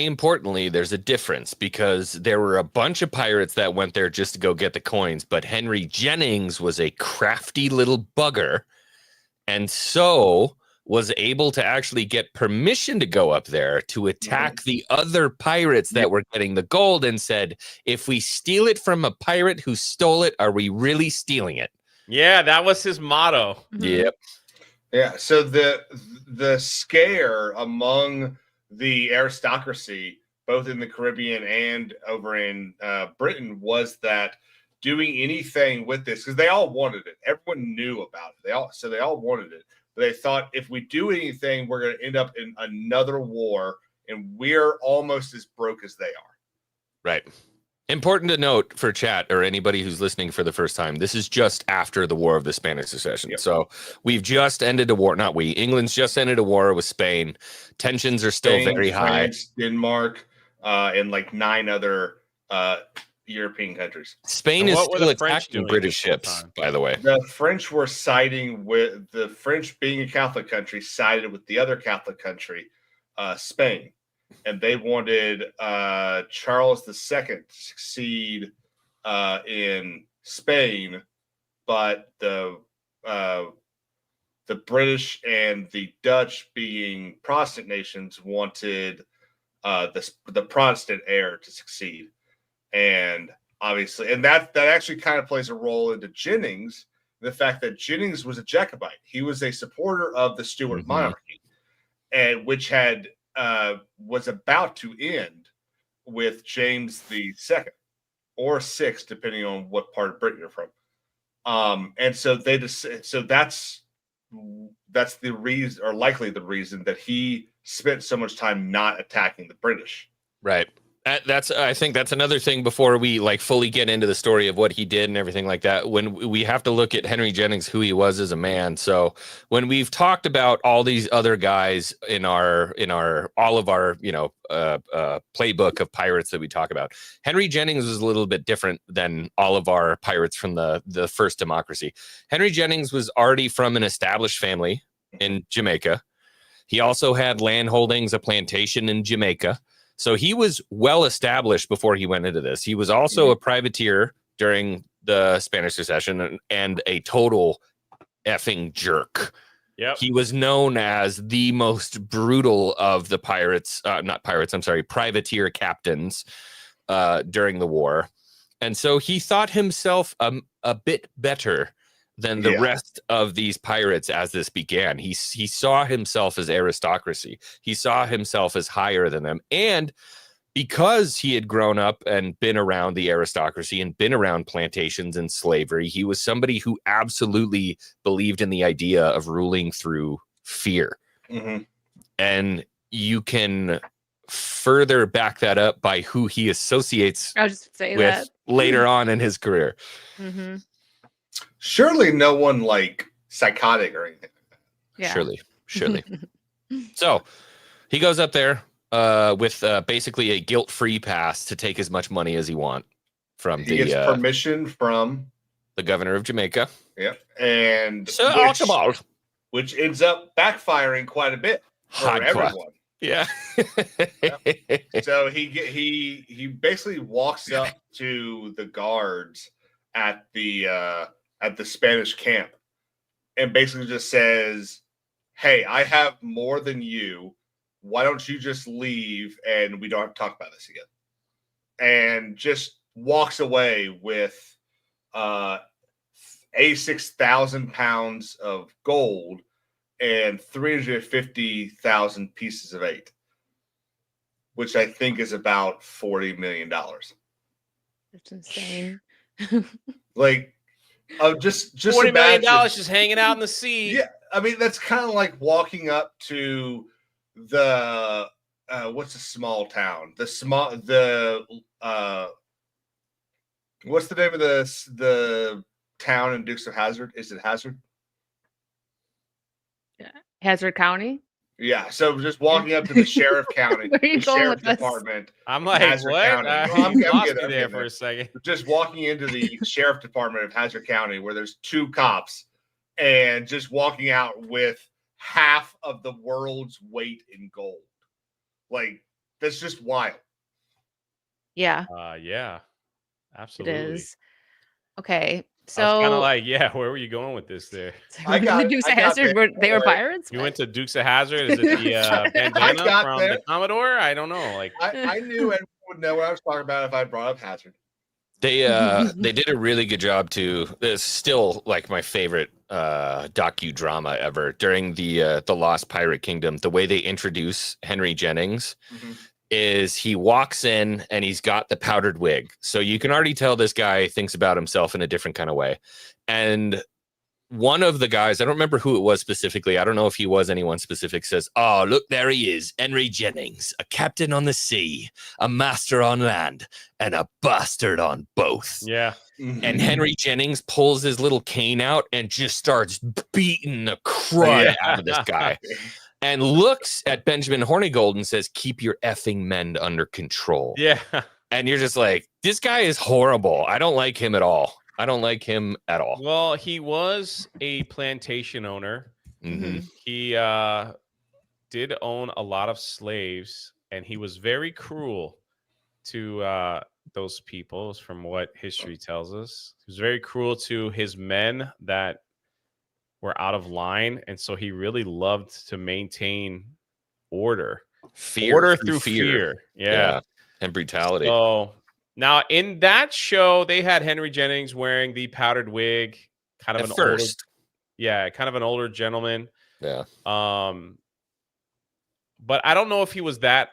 Speaker 4: importantly, there's a difference, because there were a bunch of pirates that went there just to go get the coins, but Henry Jennings was a crafty little bugger, and so was able to actually get permission to go up there to attack the other pirates that were getting the gold, and said, if we steal it from a pirate who stole it, are we really stealing it?
Speaker 3: Yeah, that was his motto.
Speaker 4: Yep.
Speaker 6: Yeah, so the scare among the aristocracy, both in the Caribbean and over in Britain, was that doing anything with this, because they all wanted it. Everyone knew about it. They all wanted it. But they thought if we do anything, we're going to end up in another war, and we're almost as broke as they are.
Speaker 4: Right. Important to note for chat or anybody who's listening for the first time, this is just after the War of the Spanish Succession.
Speaker 6: Yep.
Speaker 4: So we've just ended a war. Not we. England's just ended a war with Spain. Tensions are still
Speaker 6: Spain,
Speaker 4: very high.
Speaker 6: France, Denmark, and like 9 other European countries.
Speaker 4: Spain
Speaker 3: And
Speaker 4: is
Speaker 3: what were
Speaker 4: still
Speaker 3: the French
Speaker 4: attacking
Speaker 3: doing
Speaker 4: British
Speaker 3: this whole
Speaker 4: ships,
Speaker 3: time?
Speaker 4: by the way.
Speaker 6: The French were siding with the French, being a Catholic country, sided with the other Catholic country, Spain, and they wanted Charles II to succeed in Spain, but the British and the Dutch, being Protestant nations, wanted the Protestant heir to succeed, and obviously, and that actually kind of plays a role into Jennings, the fact that Jennings was a Jacobite. He was a supporter of the Stuart monarchy, and which had was about to end with James II or VI, depending on what part of Britain you're from. And so that's the reason, or likely the reason, that he spent so much time not attacking the British.
Speaker 4: Right. I think that's another thing before we like fully get into the story of what he did and everything like that. When we have to look at Henry Jennings, who he was as a man. So when we've talked about all these other guys in our all of our playbook of pirates that we talk about, Henry Jennings was a little bit different than all of our pirates from the first democracy. Henry Jennings was already from an established family in Jamaica. He also had land holdings, a plantation in Jamaica. So he was well established before he went into this. He was also a privateer during the Spanish Succession and a total effing jerk.
Speaker 3: Yep.
Speaker 4: He was known as the most brutal of the privateer captains during the war. And so he thought himself a bit better than the rest of these pirates as this began. He saw himself as aristocracy. He saw himself as higher than them. And because he had grown up and been around the aristocracy and been around plantations and slavery, he was somebody who absolutely believed in the idea of ruling through fear.
Speaker 6: Mm-hmm.
Speaker 4: And you can further back that up by who he associates
Speaker 5: I was just saying
Speaker 4: with
Speaker 5: that
Speaker 4: later on in his career.
Speaker 5: Mm-hmm.
Speaker 6: Surely no one like psychotic or anything.
Speaker 5: Yeah.
Speaker 4: Surely. So he goes up there with basically a guilt-free pass to take as much money as he wants from
Speaker 6: He gets permission from
Speaker 4: the governor of Jamaica.
Speaker 6: Yep, and
Speaker 4: Sir Archibald,
Speaker 6: which ends up backfiring quite a bit for
Speaker 4: Hardcore.
Speaker 6: everyone.
Speaker 4: Yeah.
Speaker 6: So he basically walks up to the guards at the Spanish camp and basically just says, "Hey, I have more than you. Why don't you just leave and we don't have to talk about this again?" And just walks away with 86,000 pounds of gold and 350,000 pieces of 8, which I think is about $40 million.
Speaker 5: That's insane.
Speaker 6: Like, just
Speaker 3: $40 million
Speaker 6: imagine-
Speaker 3: just hanging out in the sea.
Speaker 6: Yeah, I mean that's kind of like walking up to the what's a small town? What's the name of the town in Dukes of Hazzard? Is it Hazzard?
Speaker 5: Hazard County.
Speaker 6: Yeah, so just walking up to the sheriff county,
Speaker 5: Where are you
Speaker 6: the
Speaker 5: going
Speaker 6: sheriff
Speaker 5: with this?
Speaker 6: department.
Speaker 3: I'm like,
Speaker 6: Hazard
Speaker 3: what?
Speaker 6: County.
Speaker 3: I
Speaker 6: Well, I'm
Speaker 3: lost
Speaker 6: getting
Speaker 3: you there
Speaker 6: there.
Speaker 3: for a second.
Speaker 6: Just walking into the sheriff department of Hazard County, where there's 2 cops, and just walking out with half of the world's weight in gold. Like, that's just wild.
Speaker 5: Yeah,
Speaker 3: Yeah,
Speaker 5: it
Speaker 3: absolutely.
Speaker 5: is. Okay,
Speaker 3: I was kind
Speaker 5: so
Speaker 3: of like, yeah, where were you going with this there?
Speaker 6: I got-
Speaker 5: the Dukes
Speaker 6: I
Speaker 5: of
Speaker 6: got
Speaker 5: Hazzard,
Speaker 6: there.
Speaker 5: they were
Speaker 6: Don't worry.
Speaker 5: pirates.
Speaker 3: You
Speaker 5: What?
Speaker 3: went to Dukes of Hazzard? Is it the bandana
Speaker 6: got
Speaker 3: from
Speaker 6: there.
Speaker 3: the Commodore? I don't know. Like,
Speaker 6: I knew everyone would know what I was talking about if I brought up Hazard.
Speaker 4: They did a really good job too. It's still like my favorite docudrama ever during the Lost Pirate Kingdom. The way they introduce Henry Jennings is he walks in and he's got the powdered wig. So you can already tell this guy thinks about himself in a different kind of way. And one of the guys, I don't remember who it was specifically. I don't know if he was anyone specific, says, "Oh, look, there he is. Henry Jennings, a captain on the sea, a master on land, and a bastard on both."
Speaker 3: Yeah.
Speaker 4: And Henry Jennings pulls his little cane out and just starts beating the crud out of this guy. And looks at Benjamin Hornigold and says, "Keep your effing men under control."
Speaker 3: Yeah.
Speaker 4: And you're just like, this guy is horrible. I don't like him at all. I don't like him at all.
Speaker 3: Well, he was a plantation owner.
Speaker 4: Mhm.
Speaker 3: He did own a lot of slaves, and he was very cruel to those peoples, from what history tells us. He was very cruel to his men that were out of line, and so he really loved to maintain order. Order through fear. Yeah.
Speaker 4: And brutality.
Speaker 3: So now in that show, they had Henry Jennings wearing the powdered wig, kind of
Speaker 4: At
Speaker 3: an
Speaker 4: first.
Speaker 3: kind of an older gentleman.
Speaker 4: Yeah.
Speaker 3: But I don't know if he was that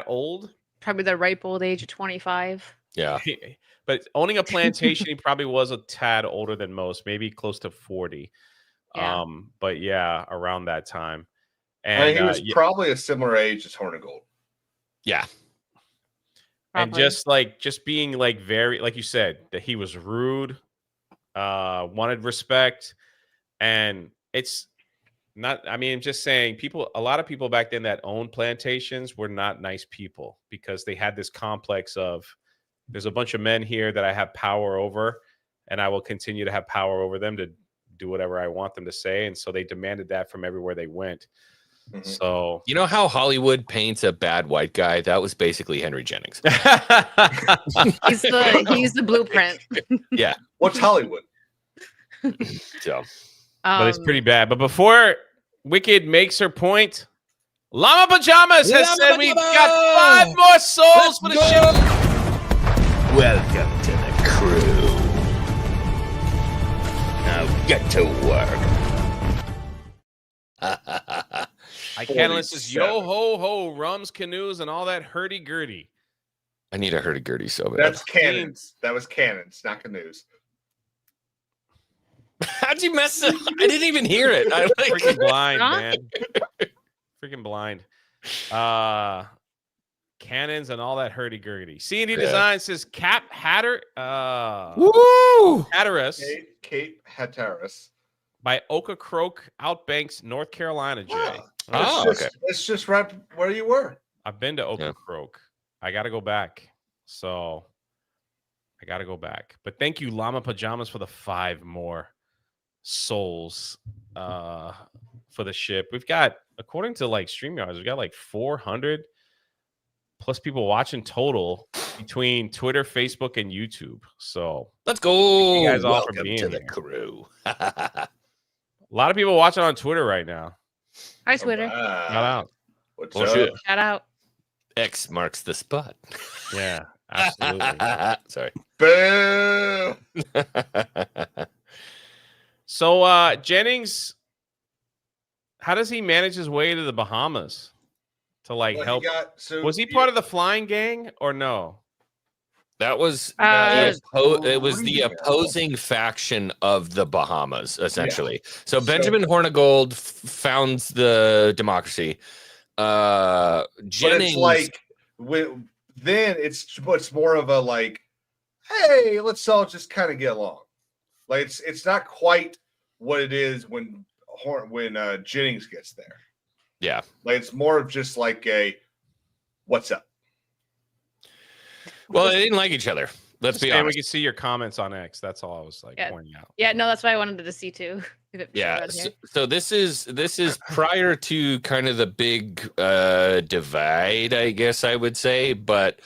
Speaker 3: old.
Speaker 5: Probably the ripe old age of 25.
Speaker 4: Yeah.
Speaker 3: But owning a plantation, he probably was a tad older than most, maybe close to 40.
Speaker 5: Yeah.
Speaker 3: But yeah, around that time.
Speaker 6: I mean,
Speaker 3: And
Speaker 6: he was probably a similar age as Hornigold.
Speaker 4: Yeah.
Speaker 3: and
Speaker 5: Probably.
Speaker 3: just being like very, like you said, that he was rude, wanted respect, and it's not, I mean, I'm just saying, a lot of people back then that owned plantations were not nice people, because they had this complex of, there's a bunch of men here that I have power over, and I will continue to have power over them to do whatever I want them to say. And so they demanded that from everywhere they went. So
Speaker 4: You know how Hollywood paints a bad white guy? That was basically Henry Jennings.
Speaker 5: He's the blueprint.
Speaker 4: Yeah.
Speaker 6: What's Hollywood?
Speaker 4: So
Speaker 3: but it's pretty bad. But before Wicked makes her point, Llama Pajamas has
Speaker 4: Llama
Speaker 3: said we've
Speaker 4: Pajamas!
Speaker 3: got 5 more souls for the show.
Speaker 2: Welcome to the crew. Now get to work.
Speaker 3: I can't listen to yo ho ho, rums, canoes, and all that hurdy gurdy.
Speaker 4: I need a hurdy-gurdy so bad.
Speaker 6: That's cannons. That was cannons, not canoes.
Speaker 4: How'd you mess up? I didn't even hear it. I like
Speaker 3: Freaking blind,
Speaker 5: Huh?
Speaker 3: man. Freaking blind. Cannons and all that hurdy gurdy. C&D
Speaker 4: Yeah.
Speaker 3: Design says Cap Hatter.
Speaker 4: Woo!
Speaker 3: Hatteras
Speaker 6: Cape Hatteras.
Speaker 3: by Ocracoke, Outbanks, North Carolina, Jay.
Speaker 4: Oh, okay.
Speaker 6: It's just right where you were.
Speaker 3: I've been to
Speaker 4: Yeah.
Speaker 3: Ocracoke. I got to go back. So I got to go back. But thank you, Llama Pajamas, for the 5 more souls for the ship. We've got, according to like StreamYards, we've got like 400 plus people watching total between Twitter, Facebook, and YouTube. So
Speaker 4: Let's go.
Speaker 3: you guys all for
Speaker 4: Welcome
Speaker 3: being
Speaker 4: to the
Speaker 3: here.
Speaker 4: crew.
Speaker 3: a lot of people watching on Twitter right now.
Speaker 5: Hi, Twitter.
Speaker 3: Shout out.
Speaker 6: What's
Speaker 4: Well,
Speaker 6: up?
Speaker 4: shit.
Speaker 5: Shout out.
Speaker 4: X marks the spot.
Speaker 3: Yeah, absolutely.
Speaker 4: Sorry.
Speaker 6: Boo!
Speaker 3: So Jennings, how does he manage his way to the Bahamas to like
Speaker 6: Well,
Speaker 3: help? Was he
Speaker 6: you-
Speaker 3: part of the flying gang or no?
Speaker 4: That was
Speaker 5: Uh,
Speaker 4: it was the opposing faction of the Bahamas, essentially. So
Speaker 6: So-
Speaker 4: Benjamin Hornigold founds the democracy.
Speaker 6: But
Speaker 4: Jennings,
Speaker 6: it's like then it's more of a like, hey, let's all just kind of get along. Like it's not quite what it is when Jennings gets there.
Speaker 4: yeah.
Speaker 6: Like it's more of just like a what's up.
Speaker 4: Well, they didn't like each other. Let's be
Speaker 3: Hey, we
Speaker 4: honest.
Speaker 3: can see your comments on X. That's all I was like
Speaker 5: Yeah.
Speaker 3: pointing out.
Speaker 5: Yeah, no, that's why I wanted to see too. If it
Speaker 4: Yeah.
Speaker 5: showed on here.
Speaker 4: So this is prior to kind of the big divide, I guess I would say. But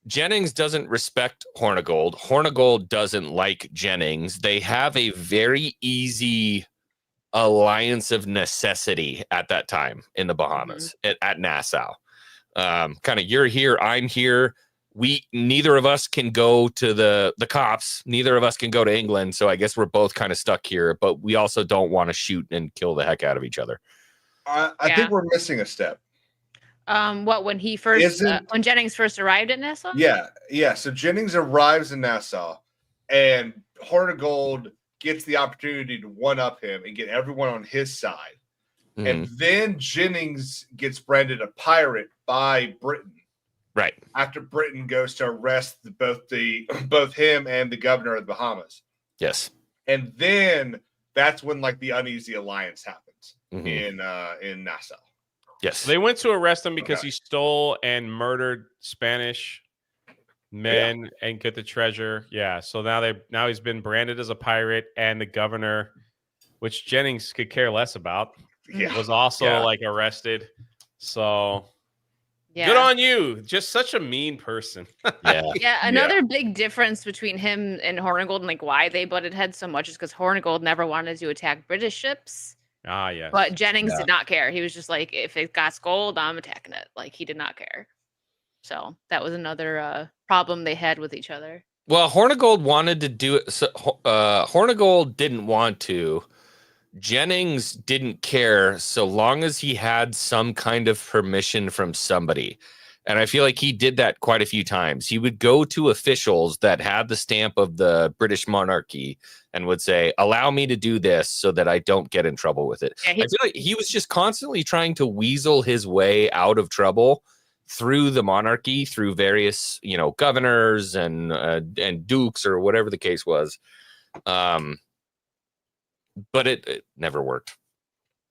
Speaker 4: Jennings doesn't respect Hornigold. Hornigold doesn't like Jennings. They have a very easy alliance of necessity at that time in the Bahamas at Nassau. Kind of you're here, I'm here. Neither of us can go to the cops. Neither of us can go to England. So I guess we're both kind of stuck here, but we also don't want to shoot and kill the heck out of each other.
Speaker 6: I
Speaker 5: Yeah.
Speaker 6: think we're missing a step.
Speaker 5: What when he first when Jennings first arrived at Nassau?
Speaker 6: Yeah. So Jennings arrives in Nassau, and Hornigold gets the opportunity to one-up him and get everyone on his side.
Speaker 4: Mhm.
Speaker 6: And then Jennings gets branded a pirate by Britain.
Speaker 4: Right.
Speaker 6: After Britain goes to arrest both him and the governor of the Bahamas.
Speaker 4: Yes.
Speaker 6: And then that's when like the uneasy alliance happens
Speaker 4: Mhm.
Speaker 6: in Nassau.
Speaker 4: Yes.
Speaker 3: They went to arrest him because
Speaker 6: Okay.
Speaker 3: he stole and murdered Spanish men and get the treasure. Yeah. So now he's been branded as a pirate, and the governor, which Jennings could care less about,
Speaker 6: Yeah.
Speaker 3: was also
Speaker 4: Yeah.
Speaker 3: like arrested. So
Speaker 5: Yeah.
Speaker 3: good on you. Just such a mean person.
Speaker 4: Yeah.
Speaker 5: Yeah, another big difference between him and Hornigold and like why they butted heads so much is because Hornigold never wanted to attack British ships,
Speaker 3: Ah, yes.
Speaker 5: but Jennings
Speaker 4: Yeah.
Speaker 5: did not care. He was just like, if it got gold, I'm attacking it. Like he did not care. So that was another problem they had with each other.
Speaker 4: Well, Hornigold wanted to do it. So, Hornigold didn't want to. Jennings didn't care so long as he had some kind of permission from somebody. And I feel like he did that quite a few times. He would go to officials that had the stamp of the British monarchy and would say, allow me to do this so that I don't get in trouble with it.
Speaker 5: Yeah,
Speaker 4: I feel like he was just constantly trying to weasel his way out of trouble through the monarchy, through various, governors and dukes or whatever the case was. But it never worked.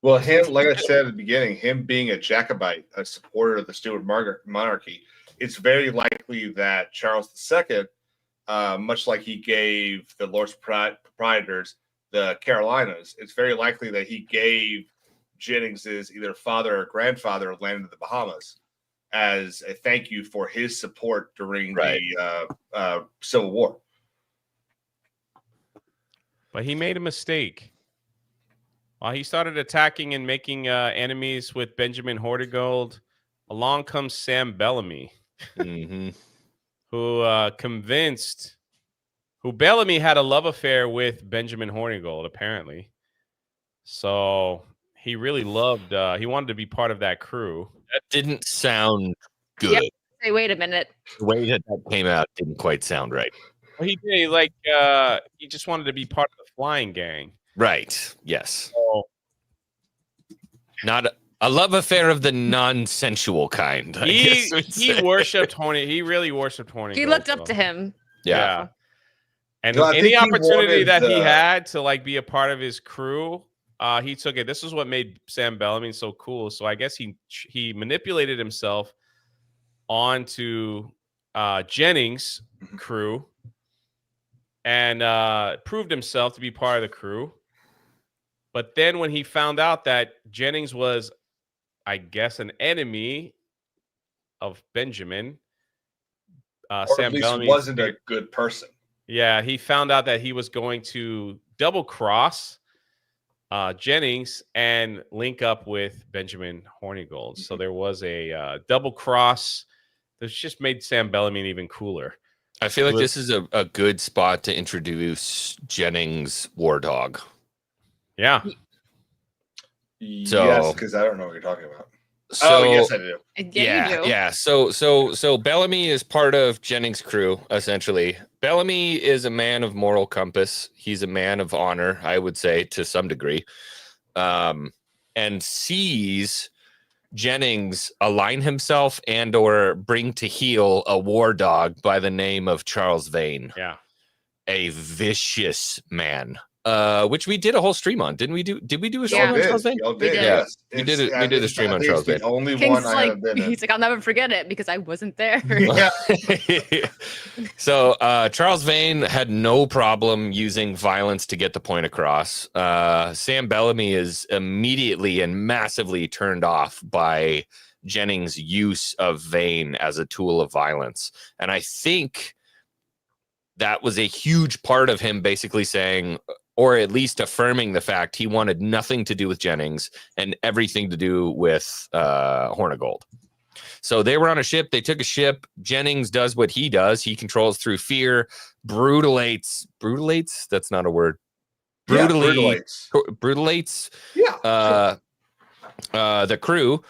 Speaker 6: Well, him, like I said at the beginning, him being a Jacobite, a supporter of the Stuart monarchy, it's very likely that Charles II, much like he gave the Lords Proprietors the Carolinas, it's very likely that he gave Jennings's either father or grandfather land in the Bahamas as a thank you for his support during the Civil War.
Speaker 3: But he made a mistake. While he started attacking and making enemies with Benjamin Hornigold, along comes Sam Bellamy,
Speaker 4: Mm-hmm.
Speaker 3: who Bellamy had a love affair with Benjamin Hornigold, apparently. So he really he wanted to be part of that crew.
Speaker 4: That didn't sound good.
Speaker 5: Yeah. Say, wait a minute.
Speaker 4: The way that came out didn't quite sound right.
Speaker 3: Well, he did, he just wanted to be part of the flying gang.
Speaker 4: Right. Yes.
Speaker 3: So
Speaker 4: Not a love affair of the non-sensual kind. I guess we'd
Speaker 3: he
Speaker 4: say.
Speaker 3: worshipped Horny. He really worshipped Horny.
Speaker 5: He looked up to him.
Speaker 4: Yeah.
Speaker 3: And
Speaker 6: No, I
Speaker 3: any
Speaker 6: think he
Speaker 3: opportunity
Speaker 6: wanted
Speaker 3: that he
Speaker 6: the-
Speaker 3: had to be a part of his crew, he took it. This is what made Sam Bellamy so cool. So I guess he manipulated himself onto Jennings' crew and proved himself to be part of the crew. But then when he found out that Jennings was, I guess, an enemy of Benjamin,
Speaker 6: Or
Speaker 3: Sam
Speaker 6: at least
Speaker 3: Bellamy
Speaker 6: wasn't a good person.
Speaker 3: Yeah, he found out that he was going to double cross Jennings and link up with Benjamin Hornigold. So there was a double cross that just made Sam Bellamy even cooler.
Speaker 4: I feel like this is a good spot to introduce Jennings' war dog.
Speaker 3: Yeah.
Speaker 4: So-
Speaker 6: Yes, because I don't know what you're talking about.
Speaker 4: So,
Speaker 6: Yes, I do.
Speaker 5: Yeah, you do.
Speaker 4: Yeah. So Bellamy is part of Jennings' crew, essentially. Bellamy is a man of moral compass. He's a man of honor, I would say, to some degree. And sees Jennings align himself and or bring to heel a war dog by the name of Charles Vane,
Speaker 3: Yeah.
Speaker 4: a vicious man. Which we did a whole stream on, didn't we? Did we do a stream
Speaker 5: Yeah.
Speaker 4: on Charles Vane?
Speaker 6: Y'all did.
Speaker 5: did.
Speaker 4: Yeah,
Speaker 6: Yes.
Speaker 4: we did it. We did a stream on
Speaker 6: I think
Speaker 4: Charles
Speaker 6: it's
Speaker 4: Vane.
Speaker 6: the only
Speaker 5: King's
Speaker 6: one I
Speaker 5: like,
Speaker 6: haven't been in.
Speaker 5: he's like, I'll never forget it because I wasn't there.
Speaker 6: Yeah.
Speaker 4: So Charles Vane had no problem using violence to get the point across. Sam Bellamy is immediately and massively turned off by Jennings' use of Vane as a tool of violence. And I think that was a huge part of him basically saying, or at least affirming the fact he wanted nothing to do with Jennings and everything to do with Hornigold. So they were on a ship. They took a ship. Jennings does what he does. He controls through fear, brutalates. That's not a word. Brutalates
Speaker 6: Yeah.
Speaker 4: the crew.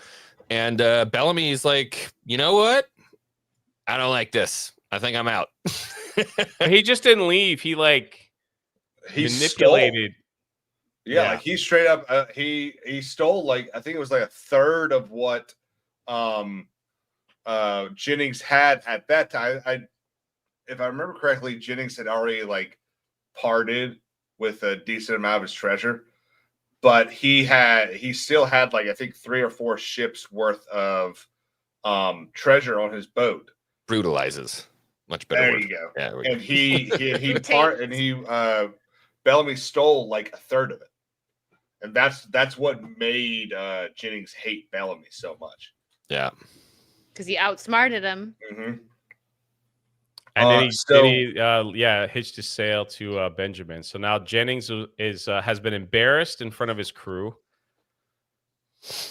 Speaker 4: And Bellamy's like, you know what? I don't like this. I think I'm out.
Speaker 3: But he just didn't leave. He
Speaker 6: he
Speaker 3: manipulated.
Speaker 6: Yeah, like he straight up he stole like I think it was like a third of what Jennings had at that time. If I remember correctly, Jennings had already like parted with a decent amount of his treasure, but he still had like I think 3 or 4 ships worth of treasure on his boat.
Speaker 4: Brutalizes. Much better
Speaker 6: There
Speaker 4: word.
Speaker 6: you go.
Speaker 4: Yeah,
Speaker 6: And he Bellamy stole like a third of it. And that's what made Jennings hate Bellamy so much.
Speaker 4: Yeah.
Speaker 5: Because he outsmarted him.
Speaker 6: Mm-hmm.
Speaker 3: And then he hitched his sail to Benjamin. So now Jennings has been embarrassed in front of his crew,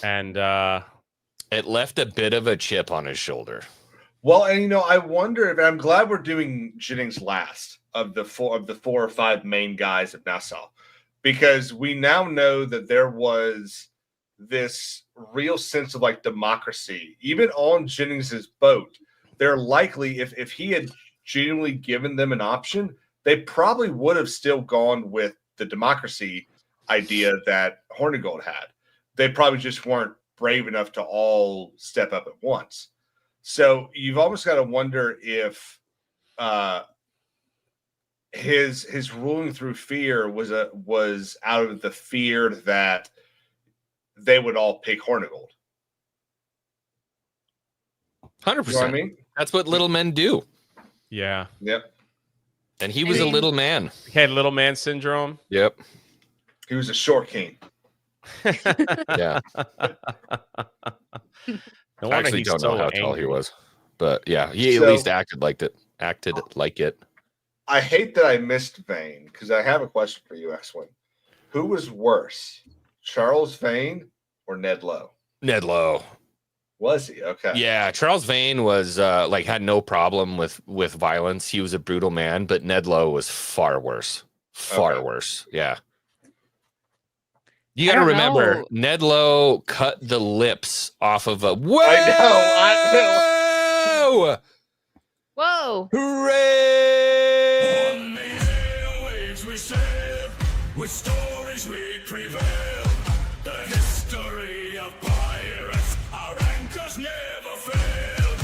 Speaker 3: and
Speaker 4: it left a bit of a chip on his shoulder.
Speaker 6: Well, and I wonder if I'm glad we're doing Jennings last of the 4 or 5 main guys of Nassau, because we now know that there was this real sense of like democracy, even on Jennings's boat. They're likely, if he had genuinely given them an option, they probably would have still gone with the democracy idea that Hornigold had. They probably just weren't brave enough to all step up at once. So you've almost got to wonder if his ruling through fear was out of the fear that they would all pick Hornigold.
Speaker 4: 100%.
Speaker 6: You know what I mean?
Speaker 4: That's what little men do.
Speaker 3: yeah,
Speaker 6: Yep.
Speaker 4: And he was a little man.
Speaker 3: he had little man syndrome.
Speaker 4: Yep.
Speaker 6: He was a short king.
Speaker 4: Yeah.
Speaker 3: No
Speaker 4: I
Speaker 3: wonder
Speaker 4: actually
Speaker 3: he's
Speaker 4: don't know
Speaker 3: so
Speaker 4: how tall he
Speaker 3: angry.
Speaker 4: was. But yeah, he at
Speaker 6: So-
Speaker 4: least acted like it.
Speaker 6: I hate that I missed Vane because I have a question for you, X-Wing. Who was worse, Charles Vane or Ned Lowe?
Speaker 4: Ned Lowe.
Speaker 6: Was he? Okay.
Speaker 4: Yeah, Charles Vane was had no problem with violence. He was a brutal man, but Ned Lowe was far worse. Far
Speaker 6: Okay.
Speaker 4: worse. Yeah. You
Speaker 5: I
Speaker 4: got to
Speaker 5: don't
Speaker 4: remember,
Speaker 5: know.
Speaker 4: Ned Lowe cut the lips off of a. Whoa!
Speaker 6: I
Speaker 5: Whoa.
Speaker 4: Hooray!
Speaker 1: On the airwaves we sail, with stories we prevail. The history of pirates, our anchors never fail.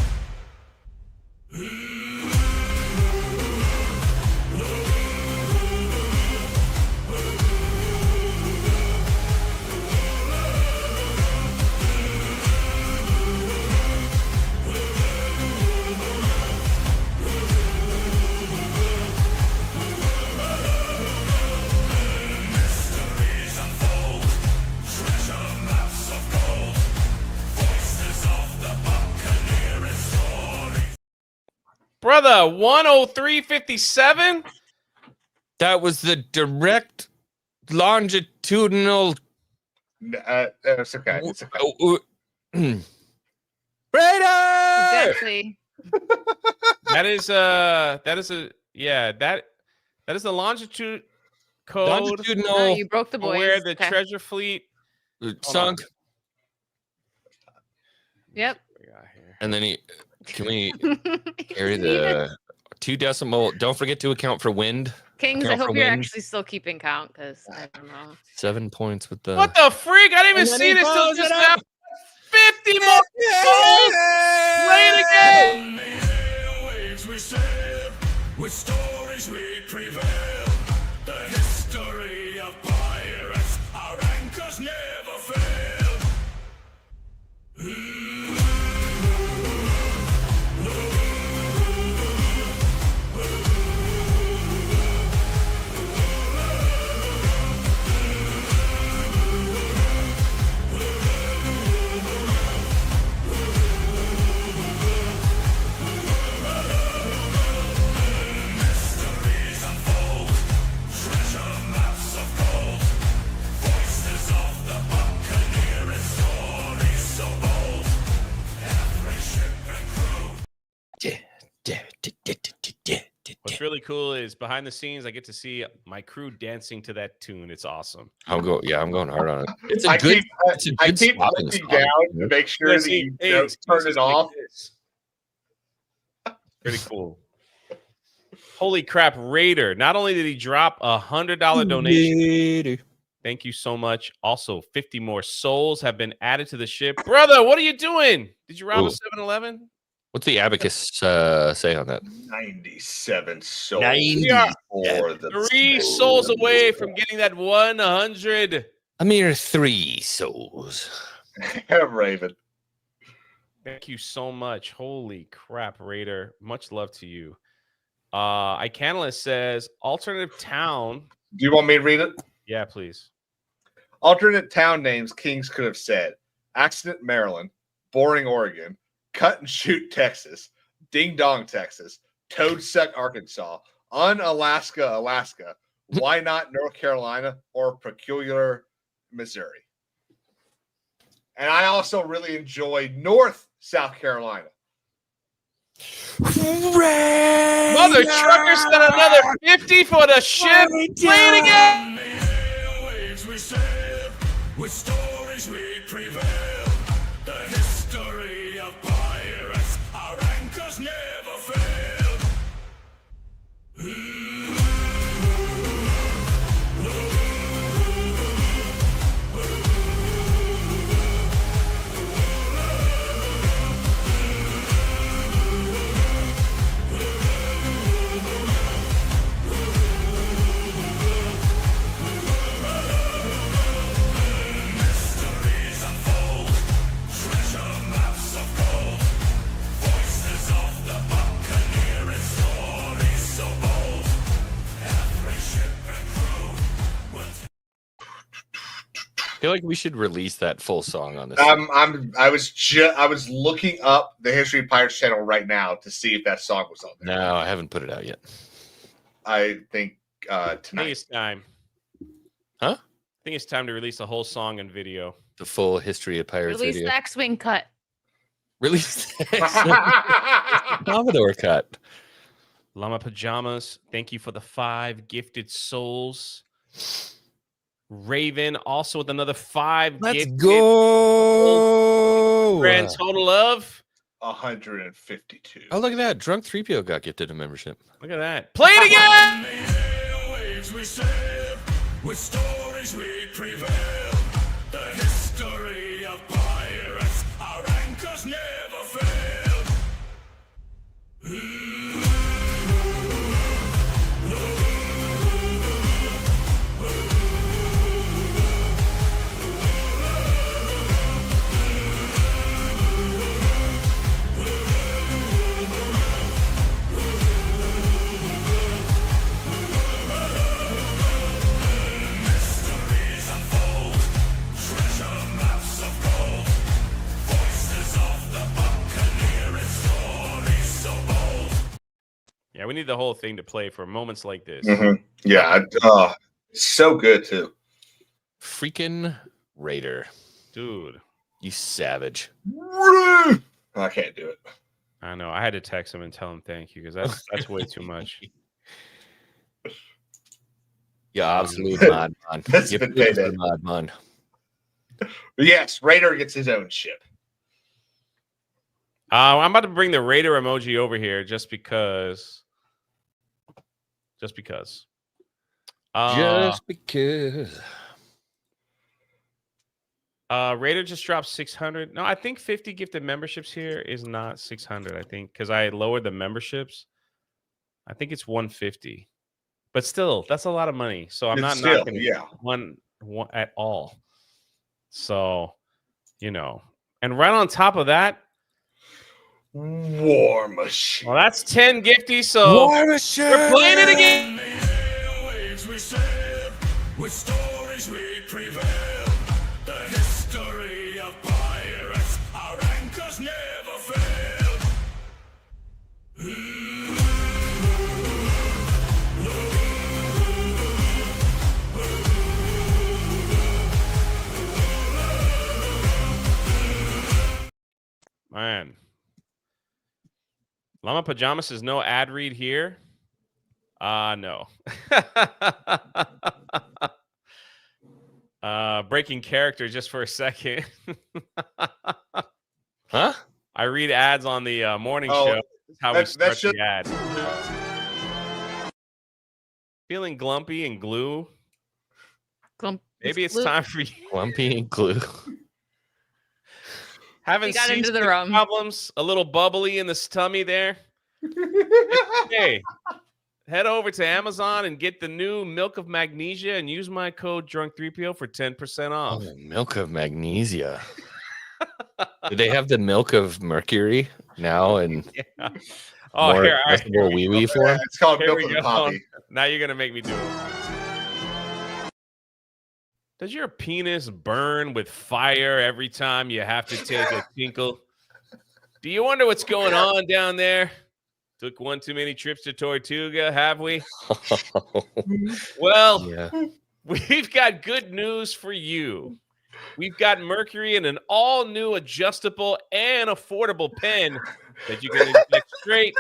Speaker 1: Mysteries unfold, treasure maps of gold, voices of the buccaneer and stories.
Speaker 3: Brother, 103.57.
Speaker 4: That was the direct longitudinal.
Speaker 6: it's okay. It's okay.
Speaker 4: Raider!
Speaker 5: Exactly.
Speaker 3: That is the longitude code
Speaker 5: Oh,
Speaker 4: Longitudinal
Speaker 5: you broke the boys.
Speaker 3: where the
Speaker 5: Okay.
Speaker 3: treasure fleet
Speaker 4: sunk,
Speaker 5: Yep.
Speaker 3: we got here.
Speaker 4: and then can we carry the 2 decimal? Don't forget to account for wind.
Speaker 5: Kings, I
Speaker 4: account for
Speaker 5: hope you're
Speaker 4: wind.
Speaker 5: actually still keeping count because I don't know.
Speaker 4: 7 points with the.
Speaker 3: What the freak? I didn't even
Speaker 4: And then
Speaker 3: see
Speaker 4: he
Speaker 3: this till
Speaker 4: blows
Speaker 3: just
Speaker 4: it
Speaker 3: now.
Speaker 4: up.
Speaker 3: 50 more goals. Play it again.
Speaker 1: On the airwaves we sail, with stories we prevail. The history of pirates, our anchors never fail. Mysteries unfold, treasure maps of gold, voices of the buccaneer and stories so bold. Every ship and crew.
Speaker 3: What's really cool is behind the scenes, I get to see my crew dancing to that tune. It's awesome.
Speaker 4: I'm going hard on it. It's a
Speaker 6: I
Speaker 4: good.
Speaker 6: keep
Speaker 4: It's a
Speaker 6: I
Speaker 4: good
Speaker 6: keep
Speaker 4: swapping
Speaker 6: looking
Speaker 4: song,
Speaker 6: down
Speaker 4: you
Speaker 6: to
Speaker 4: know?
Speaker 6: make sure that you don't turn it off.
Speaker 3: Pretty cool. Holy crap, Raider. Not only did he drop $100 donation. Thank you so much. Also, 50 more souls have been added to the ship. Brother, what are you doing? Did you rob a 7-Eleven?
Speaker 4: What's the abacus say on that?
Speaker 6: 97 souls.
Speaker 4: 90.
Speaker 3: We are
Speaker 6: For the
Speaker 3: 3 souls away from getting that 100.
Speaker 4: A mere 3 souls.
Speaker 6: Raven.
Speaker 3: Thank you so much. Holy crap, Raider. Much love to you. Icanalist says alternative town.
Speaker 6: Do you want me to read it?
Speaker 3: Yeah, please.
Speaker 6: Alternate town names Kings could have said: Accident, Maryland; Boring, Oregon; Cut and Shoot, Texas; Ding Dong, Texas; Toad Suck, Arkansas; Unalaska, Alaska; Why Not, North Carolina; or Peculiar, Missouri. And I also really enjoy North South Carolina.
Speaker 3: Mother trucker sent another 50 for the ship. Play it again.
Speaker 1: Airwaves we sail, with stories we prevail. The history of pirates, our anchors never fail. Mysteries unfold, treasure maps of gold, voices of the buccaneer and stories so bold. Every ship and crew will
Speaker 4: I feel like we should release that full song on this.
Speaker 6: I was looking up the History of Pirates channel right now to see if that song was on there.
Speaker 4: No, I haven't put it out yet.
Speaker 6: I think
Speaker 3: I think
Speaker 6: tonight.
Speaker 3: it's time.
Speaker 4: Huh?
Speaker 3: I think it's time to release the whole song and video.
Speaker 4: The full History of Pirates
Speaker 5: Release
Speaker 4: video.
Speaker 5: the X-Wing cut.
Speaker 4: Release the Commodore cut.
Speaker 3: Llama Pajamas, thank you for the 5 gifted souls. Raven also with another 5
Speaker 4: Let's
Speaker 3: gifted.
Speaker 4: go.
Speaker 3: Grand total of.
Speaker 6: 152.
Speaker 4: Oh, look at that. Drunk 3PO got gifted a membership.
Speaker 3: Look at that. Play it again.
Speaker 1: airwaves we sail, with stories we prevail. The history of pirates, our anchors never fail. Mysteries unfold, treasure maps of gold, voices of the buccaneer and stories so bold.
Speaker 3: Yeah, we need the whole thing to play for moments like this.
Speaker 6: Mhm. Yeah, so good too.
Speaker 4: Freaking Raider.
Speaker 3: Dude,
Speaker 4: You savage.
Speaker 6: I can't do it.
Speaker 3: I know. I had to text him and tell him thank you because that's way too much.
Speaker 4: Yeah, absolute mod man.
Speaker 6: That's
Speaker 4: You're
Speaker 6: been
Speaker 4: good for
Speaker 6: payday.
Speaker 4: mod man.
Speaker 6: But yes, Raider gets his own ship.
Speaker 3: I'm about to bring the Raider emoji over here just because. Just because.
Speaker 4: Just because.
Speaker 3: Raider just dropped 600. No, I think 50 gifted memberships here is not 600. I think because I lowered the memberships. I think it's 150. But still, that's a lot of money. So I'm
Speaker 6: It's
Speaker 3: not
Speaker 6: still,
Speaker 3: knocking
Speaker 6: yeah.
Speaker 3: one at all. So, and right on top of that,
Speaker 6: War Machine.
Speaker 3: well, that's 10 gifties. So we're playing it again.
Speaker 1: Airwaves we sail, with stories we prevail. The history of pirates, our anchors never fail.
Speaker 3: Man. Llama Pajamas says no ad read here. No. Breaking character just for a second.
Speaker 4: Huh?
Speaker 3: I read ads on the morning
Speaker 6: Oh,
Speaker 3: show. That's how we
Speaker 6: that
Speaker 3: start
Speaker 6: should-
Speaker 3: the ad. feeling glumpy and glue? Maybe it's
Speaker 5: glue.
Speaker 3: time for you.
Speaker 4: Lumpy and glue.
Speaker 3: Having
Speaker 5: got into the
Speaker 3: seasick
Speaker 5: rum.
Speaker 3: problems, a little bubbly in the tummy there. Hey, head over to Amazon and get the new Milk of Magnesia and use my code Drunk3PO for 10% off.
Speaker 4: Oh, milk of magnesia. Do they have the milk of mercury now and
Speaker 3: Yeah. Oh,
Speaker 4: more
Speaker 3: here, all right,
Speaker 4: accessible wee wee form?
Speaker 6: It's called
Speaker 3: Here
Speaker 6: milk
Speaker 3: we
Speaker 6: of the
Speaker 3: go.
Speaker 6: poppy.
Speaker 3: Now you're gonna make me do it. Does your penis burn with fire every time you have to take a tinkle? Do you wonder what's going on down there? Took one too many trips to Tortuga, have we? Well,
Speaker 4: Yeah.
Speaker 3: we've got good news for you. We've got Mercury in an all-new adjustable and affordable pen that you can inject straight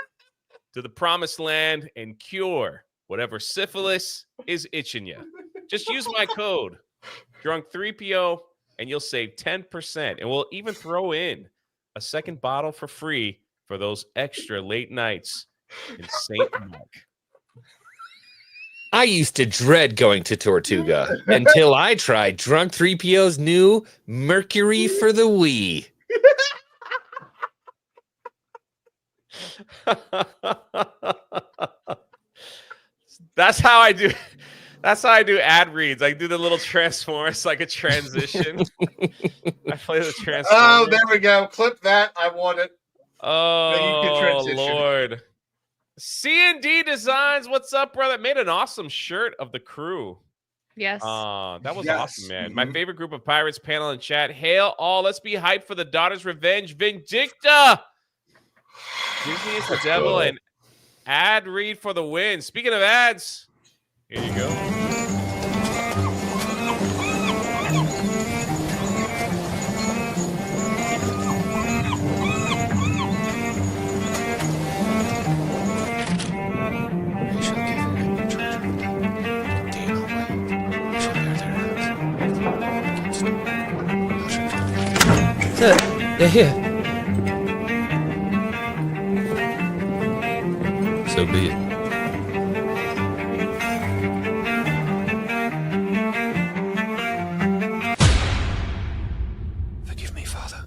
Speaker 3: to the promised land and cure whatever syphilis is itching you. Just use my code, Drunk3PO, and you'll save 10%. And we'll even throw in a second bottle for free for those extra late nights in St. Mark.
Speaker 4: I used to dread going to Tortuga until I tried Drunk 3PO's new Mercury for the Wii.
Speaker 3: That's how I do. That's how I do ad reads. I do the little transformers like a transition. I play the transformers.
Speaker 6: Oh, there we go. Clip that. I want it.
Speaker 3: Oh,
Speaker 6: transition.
Speaker 3: Lord. C&D Designs, what's up, brother? Made an awesome shirt of the crew.
Speaker 5: Yes.
Speaker 3: That was
Speaker 6: Yes.
Speaker 3: awesome, man.
Speaker 6: Mhm.
Speaker 3: My favorite group of pirates panel in chat. Hail all. Let's be hyped for the Daughter's Revenge Vindicta. Disney is the devil and ad read for the win. Speaking of ads, here you go.
Speaker 4: Yeah, here. So be it. Forgive me, Father.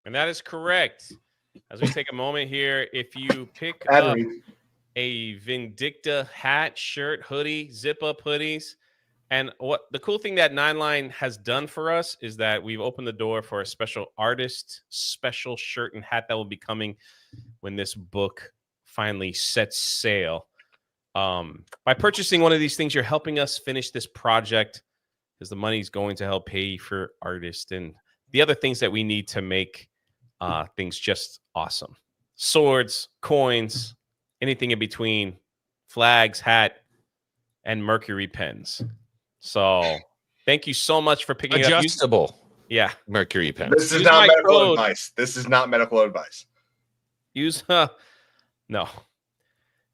Speaker 3: And that is correct. As we take a moment here, if you pick
Speaker 6: Ad
Speaker 3: up
Speaker 6: read.
Speaker 3: a Vindicta hat, shirt, hoodie, zip-up hoodies, and what the cool thing that Nine Line has done for us is that we've opened the door for a special artist, special shirt and hat that will be coming when this book finally sets sail. By purchasing one of these things, you're helping us finish this project because the money is going to help pay for artists and the other things that we need to make things just awesome. Swords, coins, anything in between, flags, hat, and Mercury pens. So thank you so much for picking up.
Speaker 4: Adjustable
Speaker 3: Yeah.
Speaker 4: Mercury pen.
Speaker 6: This is
Speaker 3: Use
Speaker 6: not
Speaker 3: my
Speaker 6: medical
Speaker 3: code.
Speaker 6: advice. This is not medical advice.
Speaker 3: Use no.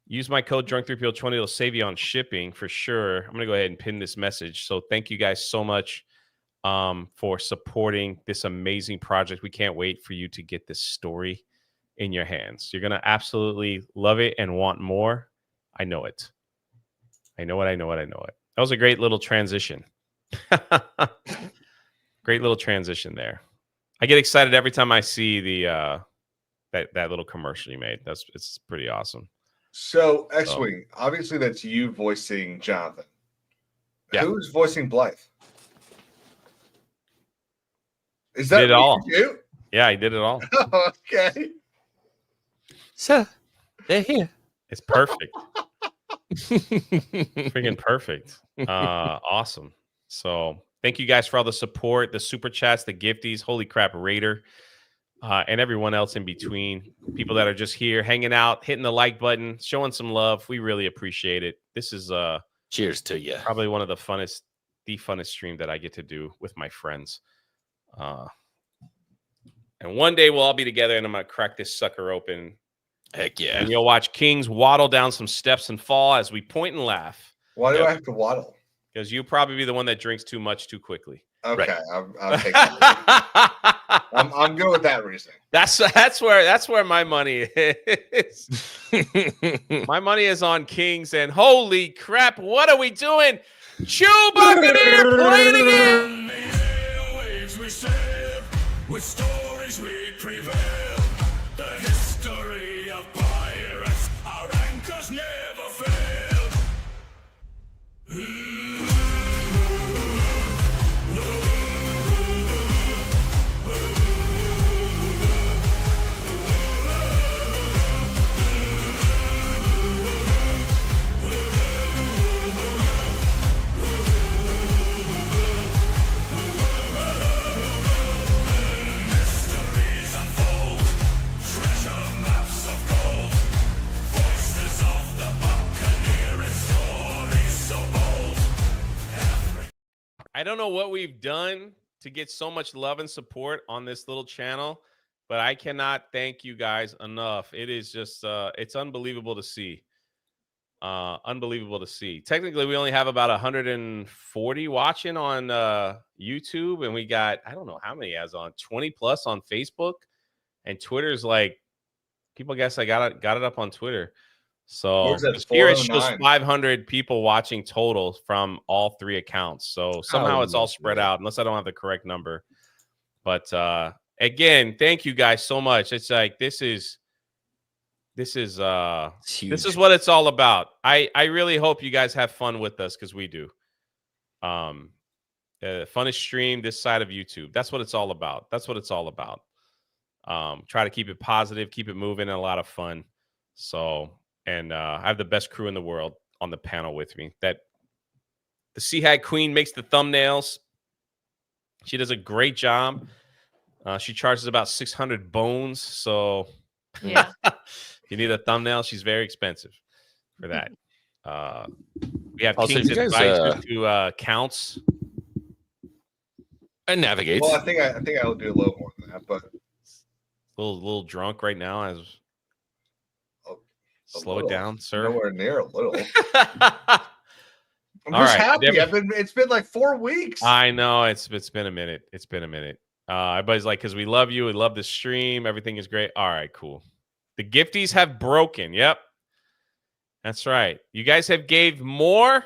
Speaker 3: Use my code Drunk3PO20. It'll save you on shipping for sure. I'm gonna go ahead and pin this message. So thank you guys so much for supporting this amazing project. We can't wait for you to get this story in your hands. You're gonna absolutely love it and want more. I know it. I know it. That was a great little transition. Great little transition there. I get excited every time I see the that little commercial you made. It's pretty awesome.
Speaker 6: So, X-Wing, obviously that's you voicing Jonathan.
Speaker 3: Yeah.
Speaker 6: Who's voicing Blythe? Is that
Speaker 3: Did it all.
Speaker 6: you?
Speaker 3: Yeah, I did it all.
Speaker 6: Okay.
Speaker 4: Sir, They're here.
Speaker 3: It's perfect. Freaking perfect. Awesome. So thank you guys for all the support, the super chats, the gifties. Holy crap, Raider. And everyone else in between. People that are just here hanging out, hitting the like button, showing some love. We really appreciate it. This is
Speaker 4: cheers to you.
Speaker 3: Probably one of the funnest stream that I get to do with my friends. And one day we'll all be together and I'm gonna crack this sucker open.
Speaker 4: Heck yeah.
Speaker 3: And you'll watch Kings waddle down some steps and fall as we point and laugh.
Speaker 6: Why do I have to waddle?
Speaker 3: Because you'll probably be the one that drinks too much too quickly.
Speaker 6: Okay,
Speaker 3: Right.
Speaker 6: I'll take that. I'm good with that reasoning.
Speaker 3: That's where my money is. My money is on Kings, and holy crap, what are we doing? Chew Buccaneer playing again.
Speaker 1: Waves we sail, with stories we prevail. The history of pirates, our anchors never fail. Mysteries unfold, treasure maps of gold, voices of the Buccaneer and stories so bold.
Speaker 3: I don't know what we've done to get so much love and support on this little channel, but I cannot thank you guys enough. It is just it's unbelievable to see. Unbelievable to see. Technically, we only have about 140 watching on YouTube, and we got, I don't know how many as on 20 plus on Facebook, and Twitter's like, people guess I got it up on Twitter. So
Speaker 6: Where's that,
Speaker 3: here it shows
Speaker 6: 409?
Speaker 3: 500 people watching total from all three accounts. So somehow it's all spread
Speaker 4: Hallelujah.
Speaker 3: out, unless I don't have the correct number. But again, thank you guys so much. It's like this is
Speaker 4: It's huge.
Speaker 3: this is what it's all about. I really hope you guys have fun with us, because we do. Funnest stream this side of YouTube. That's what it's all about. That's what it's all about. Try to keep it positive, keep it moving, and a lot of fun. So, and I have the best crew in the world on the panel with me. That the Sea Hag Queen makes the thumbnails. She does a great job. She charges about 600 bones. So
Speaker 5: Yeah.
Speaker 3: if you need a thumbnail, she's very expensive for that. We have
Speaker 4: Also,
Speaker 3: King's
Speaker 4: if you guys,
Speaker 3: advisor to counts.
Speaker 4: and navigates.
Speaker 6: Well, I think I'll do a little more than that, but
Speaker 3: Little drunk right now. As
Speaker 6: a
Speaker 3: slow
Speaker 6: little.
Speaker 3: it down, sir.
Speaker 6: Nowhere near a little. I'm
Speaker 3: All
Speaker 6: just
Speaker 3: right,
Speaker 6: happy.
Speaker 3: Devin-
Speaker 6: It's been like 4 weeks.
Speaker 3: I know it's been a minute. It's been a minute. Everybody's like, because we love you, we love the stream, everything is great. All right, cool. The gifties have broken. Yep, that's right. You guys have gave more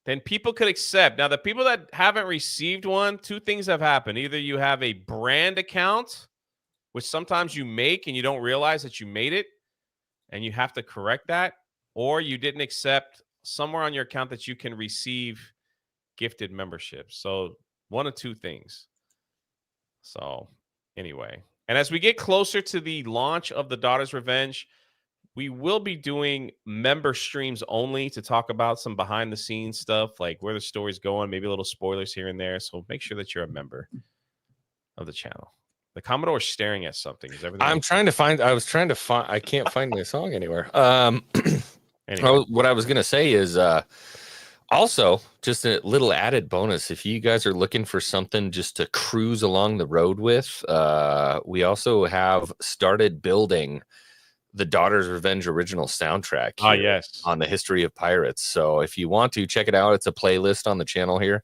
Speaker 3: than people could accept. Now, the people that haven't received one, two things have happened. Either you have a brand account, which sometimes you make and you don't realize that you made it, and you have to correct that, or you didn't accept somewhere on your account that you can receive gifted memberships. So one of two things. So anyway, and as we get closer to the launch of the Daughter's Revenge, we will be doing member streams only to talk about some behind the scenes stuff, like where the story's going, maybe a little spoilers here and there. So make sure that you're a member of the channel. The Commodore's staring at something. Is everything?
Speaker 4: I'm trying to find. I was trying to find. I can't find my song anywhere.
Speaker 3: Anyway.
Speaker 4: What I was gonna say is, also just a little added bonus. If you guys are looking for something just to cruise along the road with, we also have started building the Daughter's Revenge original soundtrack.
Speaker 3: Ah,
Speaker 4: here
Speaker 3: yes.
Speaker 4: on the history of pirates. So if you want to check it out, it's a playlist on the channel here.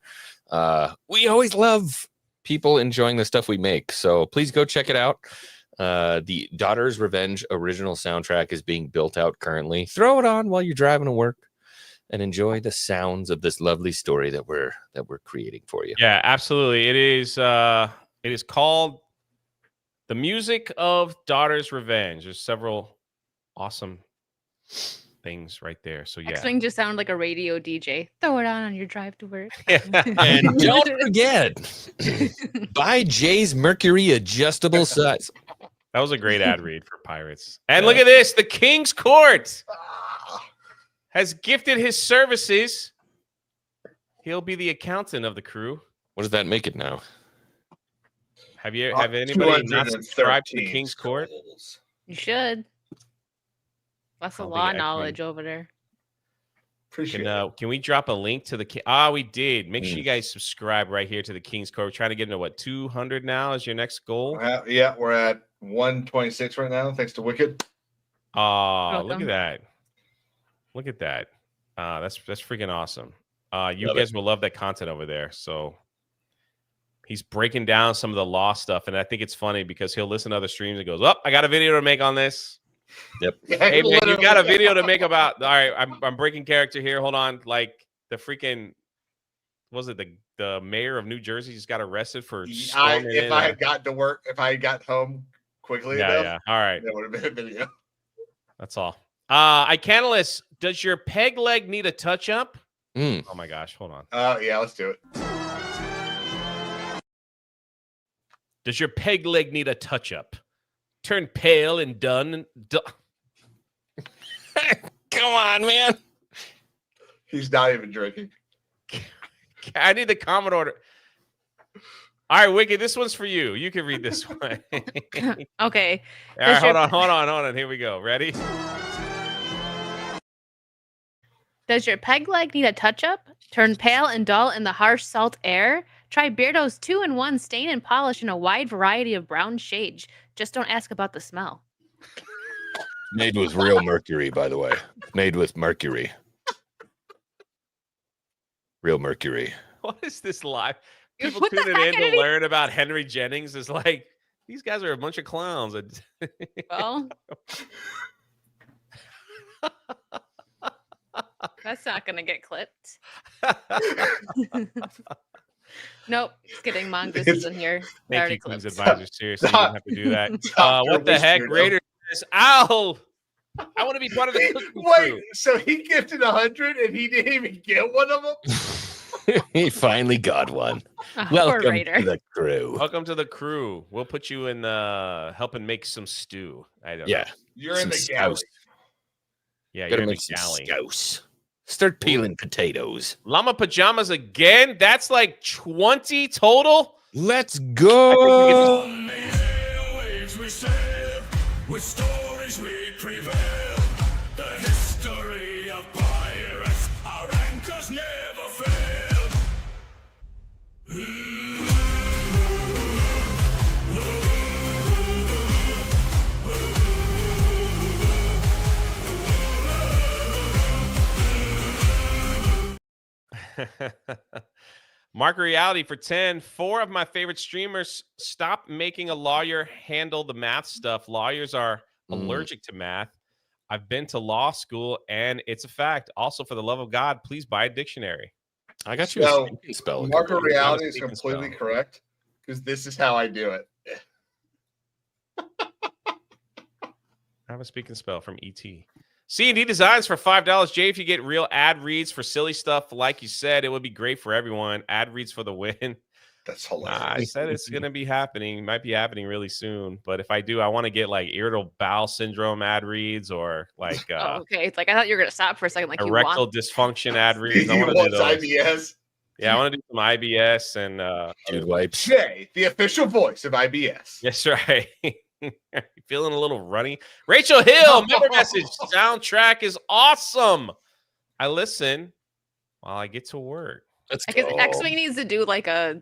Speaker 4: We always love people enjoying the stuff we make, so please go check it out. The Daughter's Revenge original soundtrack is being built out currently. Throw it on while you're driving to work and enjoy the sounds of this lovely story that we're creating for you.
Speaker 3: Yeah, absolutely. It is called The Music of Daughter's Revenge. There's several awesome things right there. So yeah.
Speaker 5: X-Wing just sounded like a radio DJ. Throw it on your drive to work.
Speaker 4: And don't forget, buy Jay's Mercury adjustable size.
Speaker 3: That was a great ad read for Pirates. And look at this. The King's Court has gifted his services. He'll be the accountant of the crew.
Speaker 4: What does that make it now?
Speaker 3: Have anybody not subscribed to the
Speaker 6: 213
Speaker 3: King's Court?
Speaker 6: scrolls.
Speaker 5: You should. Lots
Speaker 3: I
Speaker 5: of
Speaker 3: don't
Speaker 5: law
Speaker 3: think I
Speaker 5: knowledge over there.
Speaker 6: Appreciate it.
Speaker 3: Can we drop a link to the we did. Make sure you guys subscribe right here to the King's Court. We're trying to get into 200 now is your next goal.
Speaker 6: Yeah, we're at 126 right now, thanks to Wicked.
Speaker 3: Oh, look
Speaker 5: Welcome.
Speaker 3: at that. Look at that. That's freaking awesome. You
Speaker 4: Love
Speaker 3: guys will love that content over there. So he's breaking down some of the law stuff. And I think it's funny because he'll listen to other streams and goes, oh, I got a video to make on this.
Speaker 4: Yep.
Speaker 3: Hey, man, you got a video to make about. All right, I'm breaking character here. Hold on. Like the freaking, was it the mayor of New Jersey just got arrested for
Speaker 6: If
Speaker 3: I
Speaker 6: had gotten to work, if I had got home quickly enough,
Speaker 3: yeah. All right.
Speaker 6: that would have been a video.
Speaker 3: That's all. Icanalus, does your peg leg need a touch up?
Speaker 4: Mm.
Speaker 3: Oh my gosh, hold on.
Speaker 6: Yeah, let's do it.
Speaker 3: Does your peg leg need a touch up? Turn pale and done.
Speaker 4: Come on, man.
Speaker 6: He's not even drinking.
Speaker 3: I need the comment order. All right, Wicked, this one's for you. You can read this one.
Speaker 5: Okay.
Speaker 3: All right, hold on. Here we go. Ready?
Speaker 5: Does your peg leg need a touch-up? Turn pale and dull in the harsh salt air? Try Beardo's 2-in-1 stain and polish in a wide variety of brown shades. Just don't ask about the smell.
Speaker 4: Made with real mercury, by the way. Made with mercury. Real mercury.
Speaker 3: What is this live? People
Speaker 5: What the
Speaker 3: tuning
Speaker 5: heck,
Speaker 3: in to
Speaker 5: Eddie?
Speaker 3: learn about Henry Jennings is like, these guys are a bunch of clowns.
Speaker 5: Well, that's not going to get clipped. Nope. Just kidding. Mongoose is in here. They're
Speaker 3: Thank
Speaker 5: already
Speaker 3: you, Queen's
Speaker 5: clipped.
Speaker 3: Advisor. Seriously, you didn't have to do that.
Speaker 6: Dr.
Speaker 3: What the heck?
Speaker 6: Weirdo.
Speaker 3: Raider says, ow! I want to be part of the cooking
Speaker 6: Wait,
Speaker 3: crew.
Speaker 6: so he gifted 100 and he didn't even get one of them?
Speaker 4: He finally got one.
Speaker 5: Oh, poor
Speaker 4: Welcome
Speaker 5: Raider.
Speaker 4: to the crew.
Speaker 3: Welcome to the crew. We'll put you in helping make some stew. I don't
Speaker 4: Yeah.
Speaker 3: know.
Speaker 6: You're in the
Speaker 4: Some
Speaker 6: galley.
Speaker 4: scouse.
Speaker 3: Yeah,
Speaker 4: Gotta
Speaker 3: you're in the
Speaker 4: make some
Speaker 3: galley.
Speaker 4: scouse. Start peeling potatoes.
Speaker 3: Llama pajamas again. That's like 20 total.
Speaker 4: Let's go.
Speaker 1: On the airwaves we sail, with stories we prevail. The history of pirates, our anchors never fail.
Speaker 3: Mark Reality for 10. 4 of my favorite streamers stop making a lawyer handle the math stuff. Lawyers are allergic to math. I've been to law school and it's a fact. Also, for the love of God, please buy a dictionary.
Speaker 4: I got you
Speaker 6: So,
Speaker 4: a speaking spell.
Speaker 6: Marker reality is
Speaker 3: Speaking
Speaker 6: completely
Speaker 3: spell.
Speaker 6: correct because this is how I do it.
Speaker 3: I have a speaking spell from ET. C&D Designs for $5. Jay, if you get real ad reads for silly stuff, like you said, it would be great for everyone. Ad reads for the win.
Speaker 6: That's
Speaker 3: I
Speaker 6: hilarious.
Speaker 3: said it's going to be happening. Might be happening really soon. But if I do, I want to get like irritable bowel syndrome ad reads or like
Speaker 5: Oh, okay. It's like I thought you were gonna stop for a second. Like you
Speaker 3: erectal
Speaker 5: want.
Speaker 3: dysfunction ad reads. I
Speaker 6: You
Speaker 3: want to do
Speaker 6: want
Speaker 3: those.
Speaker 6: IBS?
Speaker 3: Yeah, I want to do some IBS and
Speaker 4: Dude wipes.
Speaker 6: Jay, the official voice of IBS.
Speaker 3: yes, right. Feeling a little runny. Rachel Hill, member message. Soundtrack is awesome. I listen while I get to work.
Speaker 4: Let's
Speaker 5: I guess
Speaker 4: go.
Speaker 5: X-Wing needs to do like a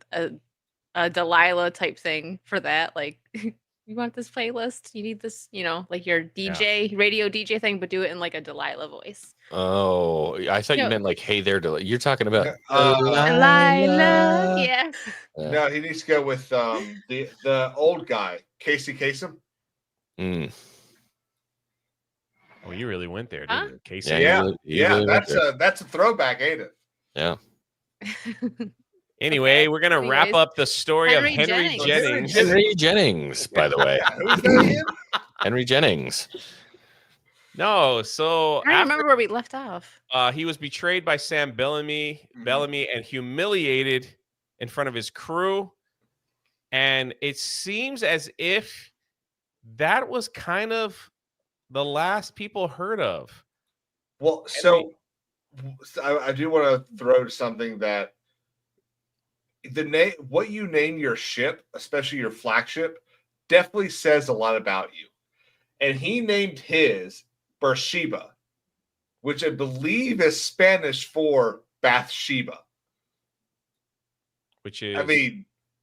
Speaker 5: Delilah type thing for that. Like, you want this playlist? You need this, like your DJ, radio DJ thing, but do it in like a Delilah voice.
Speaker 4: Oh, I thought you
Speaker 5: No.
Speaker 4: meant like, hey there, Delilah. You're talking about
Speaker 5: Delilah, yeah.
Speaker 6: No, he needs to go with the old guy, Casey Kasem.
Speaker 4: Mm.
Speaker 3: Oh, you really went there,
Speaker 5: Huh?
Speaker 3: didn't you, Casey?
Speaker 6: Yeah,
Speaker 4: you really went there.
Speaker 6: that's a throwback, ain't it?
Speaker 4: Yeah.
Speaker 3: Anyway,
Speaker 5: Okay.
Speaker 3: we're gonna wrap
Speaker 5: Anyways,
Speaker 3: up the story
Speaker 5: Henry
Speaker 3: of Henry
Speaker 5: Jennings.
Speaker 3: Jennings.
Speaker 4: Henry Jennings, by the way.
Speaker 6: Yeah, who's that again?
Speaker 4: Henry Jennings.
Speaker 3: No, so
Speaker 5: I don't remember where we left off.
Speaker 3: he was betrayed by Sam Bellamy, and humiliated in front of his crew. And it seems as if that was kind of the last people heard of.
Speaker 6: Well, so I do want to throw something that the name, what you name your ship, especially your flagship, definitely says a lot about you. And he named his Beersheba, which I believe is Spanish for Bathsheba.
Speaker 3: Which is,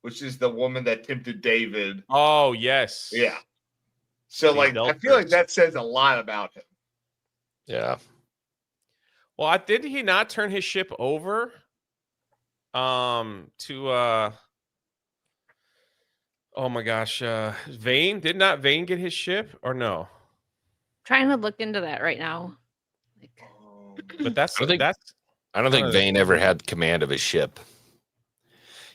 Speaker 6: which is the woman that tempted David.
Speaker 3: Oh, yes.
Speaker 6: Yeah. So,
Speaker 3: The
Speaker 6: I feel like that says a lot about him.
Speaker 4: Yeah.
Speaker 3: Well, did he not turn his ship over? To oh my gosh, Vane? Did not Vane get his ship or no?
Speaker 5: Trying to look into that right now.
Speaker 3: But that's
Speaker 4: I don't think
Speaker 3: kinda-
Speaker 4: Vane ever had command of his ship.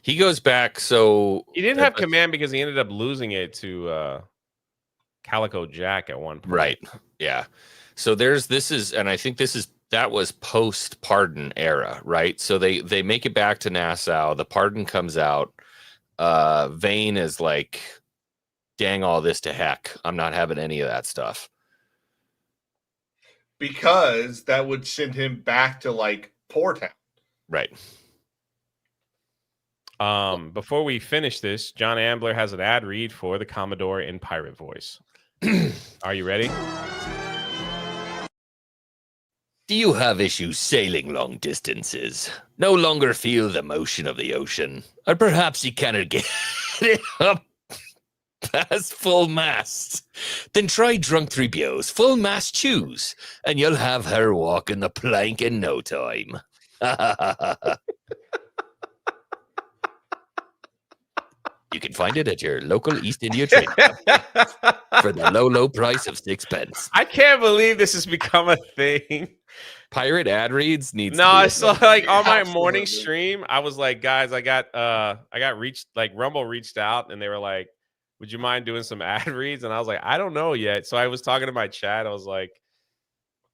Speaker 4: He goes back, so
Speaker 3: he didn't have command because he ended up losing it to Calico Jack at one point.
Speaker 4: Right. Yeah. So I think that was post pardon era, right? So they make it back to Nassau. The pardon comes out. Vane is like, dang all this to heck. I'm not having any of that stuff.
Speaker 6: Because that would send him back to Poor Town.
Speaker 4: Right.
Speaker 3: Before we finish this, John Ambler has an ad read for the Commodore in pirate voice. Are you ready?
Speaker 4: Do you have issues sailing long distances? No longer feel the motion of the ocean? Or perhaps you cannot get it up past full mast? Then try Drunk 3PO's full mast choose, and you'll have her walking the plank in no time. You can find it at your local East India trading company for the low price of 6 pence.
Speaker 3: I can't believe this has become a thing.
Speaker 4: Pirate ad reads needs.
Speaker 3: No, I saw on my
Speaker 6: Absolutely.
Speaker 3: morning stream, I was like, guys, I got reached, Rumble reached out and they were like, would you mind doing some ad reads? And I was like, I don't know yet. So I was talking to my chat. I was like,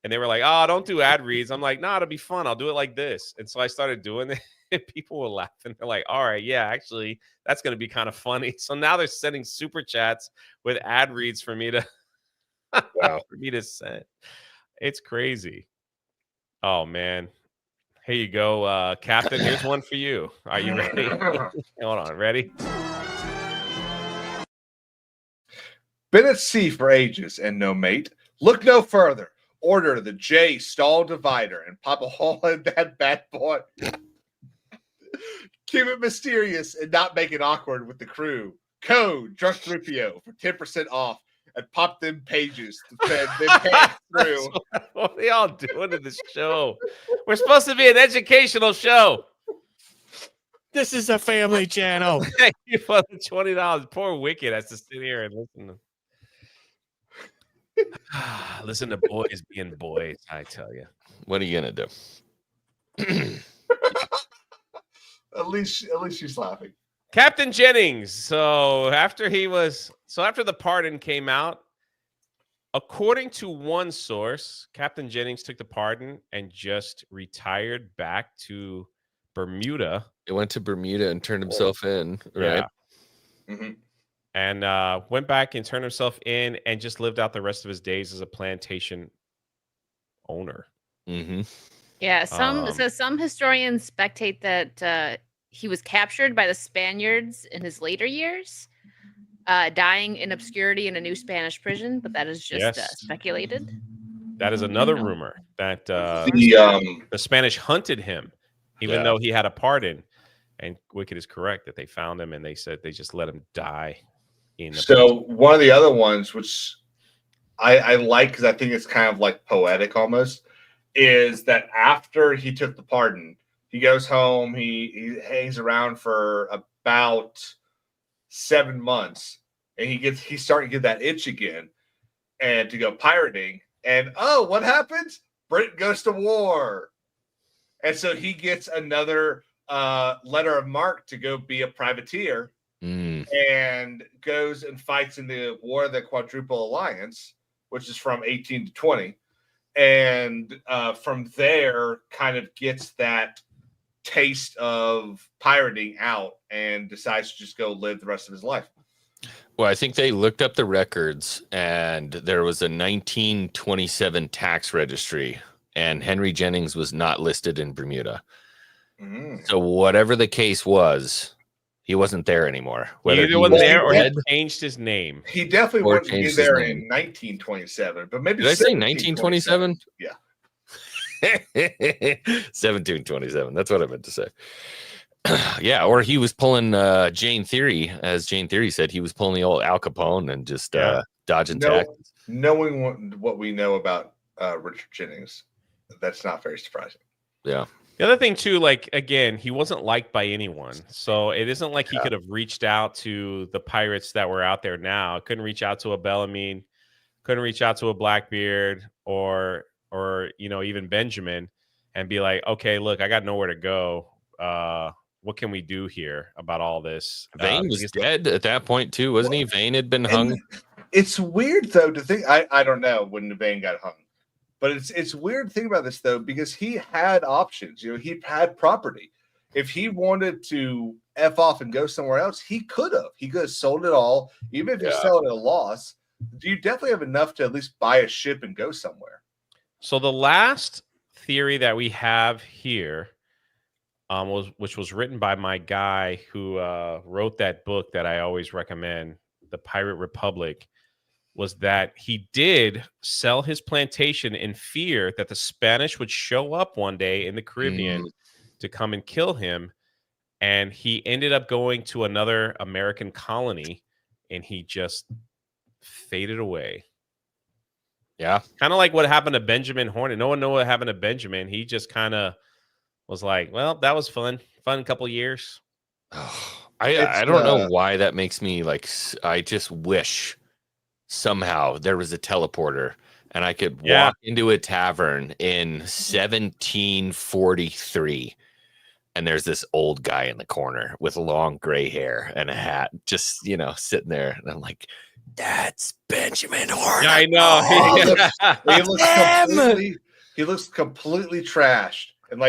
Speaker 3: and they were like, oh, don't do ad reads. I'm like, no, it'll be fun. I'll do it like this. And so I started doing it. And people were laughing. They're like, all right, yeah, actually, that's going to be kind of funny. So now they're sending super chats with ad reads for me to,
Speaker 4: Wow.
Speaker 3: for me to send. It's crazy. Oh, man. Here you go, Captain. Here's one for you. Are you ready? Hold on. Ready?
Speaker 6: Been at sea for ages and no mate. Look no further. Order the J stall divider and pop a hole in that bad boy. Keep it mysterious and not make it awkward with the crew. Code Drunk 3PO for 10% off and pop them pages to send them pants through.
Speaker 3: What are y'all doing in this show? We're supposed to be an educational show.
Speaker 4: This is a family channel.
Speaker 3: Thank you for the $20. Poor Wicked has to sit here and listen to boys being boys, I tell you.
Speaker 4: What are you gonna do?
Speaker 6: At least she's laughing.
Speaker 3: Captain Jennings. So after the pardon came out, according to one source, Captain Jennings took the pardon and just retired back to Bermuda.
Speaker 4: He went to Bermuda and turned himself in, right?
Speaker 3: Yeah. Mm-hmm. And went back and turned himself in and just lived out the rest of his days as a plantation owner.
Speaker 4: Mm-hmm.
Speaker 5: Yeah, some historians spectate that he was captured by the Spaniards in his later years, dying in obscurity in a new Spanish prison, but that is just speculated.
Speaker 3: That is another rumor that the Spanish hunted him, even though he had a pardon. And Wicked is correct that they found him and they said they just let him die.
Speaker 6: So one of the other ones, which I like because I think it's kind of like poetic almost, is that after he took the pardon, he goes home, he hangs around for about 7 months, and he's starting to get that itch again and to go pirating. And what happens? Britain goes to war. And so he gets another letter of marque to go be a privateer and goes and fights in the War of the Quadruple Alliance, which is from 18 to 20. And from there kind of gets that taste of pirating out and decides to just go live the rest of his life.
Speaker 4: Well, I think they looked up the records, and there was a 1927 tax registry, and Henry Jennings was not listed in Bermuda.
Speaker 6: Mm.
Speaker 4: So whatever the case was, he wasn't there anymore.
Speaker 3: He
Speaker 4: Whether
Speaker 3: either
Speaker 4: he
Speaker 3: wasn't
Speaker 4: was
Speaker 3: there or he
Speaker 4: dead
Speaker 3: changed his name.
Speaker 6: He definitely
Speaker 4: Or
Speaker 6: wanted to be
Speaker 4: changed his
Speaker 6: there
Speaker 4: name.
Speaker 6: in 1927, but maybe
Speaker 4: Did I say
Speaker 6: 1727.
Speaker 4: 1927?
Speaker 6: Yeah.
Speaker 4: 1727. That's what I meant to say. Yeah, or he was pulling Jane Theory, as Jane Theory said, he was pulling the old Al Capone and just dodging taxes.
Speaker 6: Knowing what we know about Richard Jennings, that's not very surprising.
Speaker 4: Yeah.
Speaker 3: The other thing too, like again, he wasn't liked by anyone, so it isn't like he could have reached out to the pirates that were out there now. Couldn't reach out to a Bellarmine, couldn't reach out to a Blackbeard, or even Benjamin, and be like, okay, look, I got nowhere to go. What can we do here about all this?
Speaker 4: Vane was dead at that point too, wasn't he? Vane had been hung.
Speaker 6: It's weird though to think. I don't know when Vane got hung, but it's weird to think about this though, because he had options. He had property. If he wanted to F off and go somewhere else, he could have. He could have sold it all, even if you sell it at a loss. You definitely have enough to at least buy a ship and go somewhere.
Speaker 3: So the last theory that we have here, which was written by my guy who wrote that book that I always recommend, The Pirate Republic, was that he did sell his plantation in fear that the Spanish would show up one day in the Caribbean to come and kill him. And he ended up going to another American colony, and he just faded away.
Speaker 4: Yeah.
Speaker 3: Kind of like what happened to Benjamin Hornet. No one knew what happened to Benjamin. He just kind of was like, well, that was fun couple years.
Speaker 4: I don't know why that makes me like, I just wish somehow there was a teleporter and I could walk into a tavern in 1743 and there's this old guy in the corner with long gray hair and a hat, just sitting there, and I'm like, that's Benjamin Hornet.
Speaker 3: Yeah, I know.
Speaker 6: He looks completely trashed, and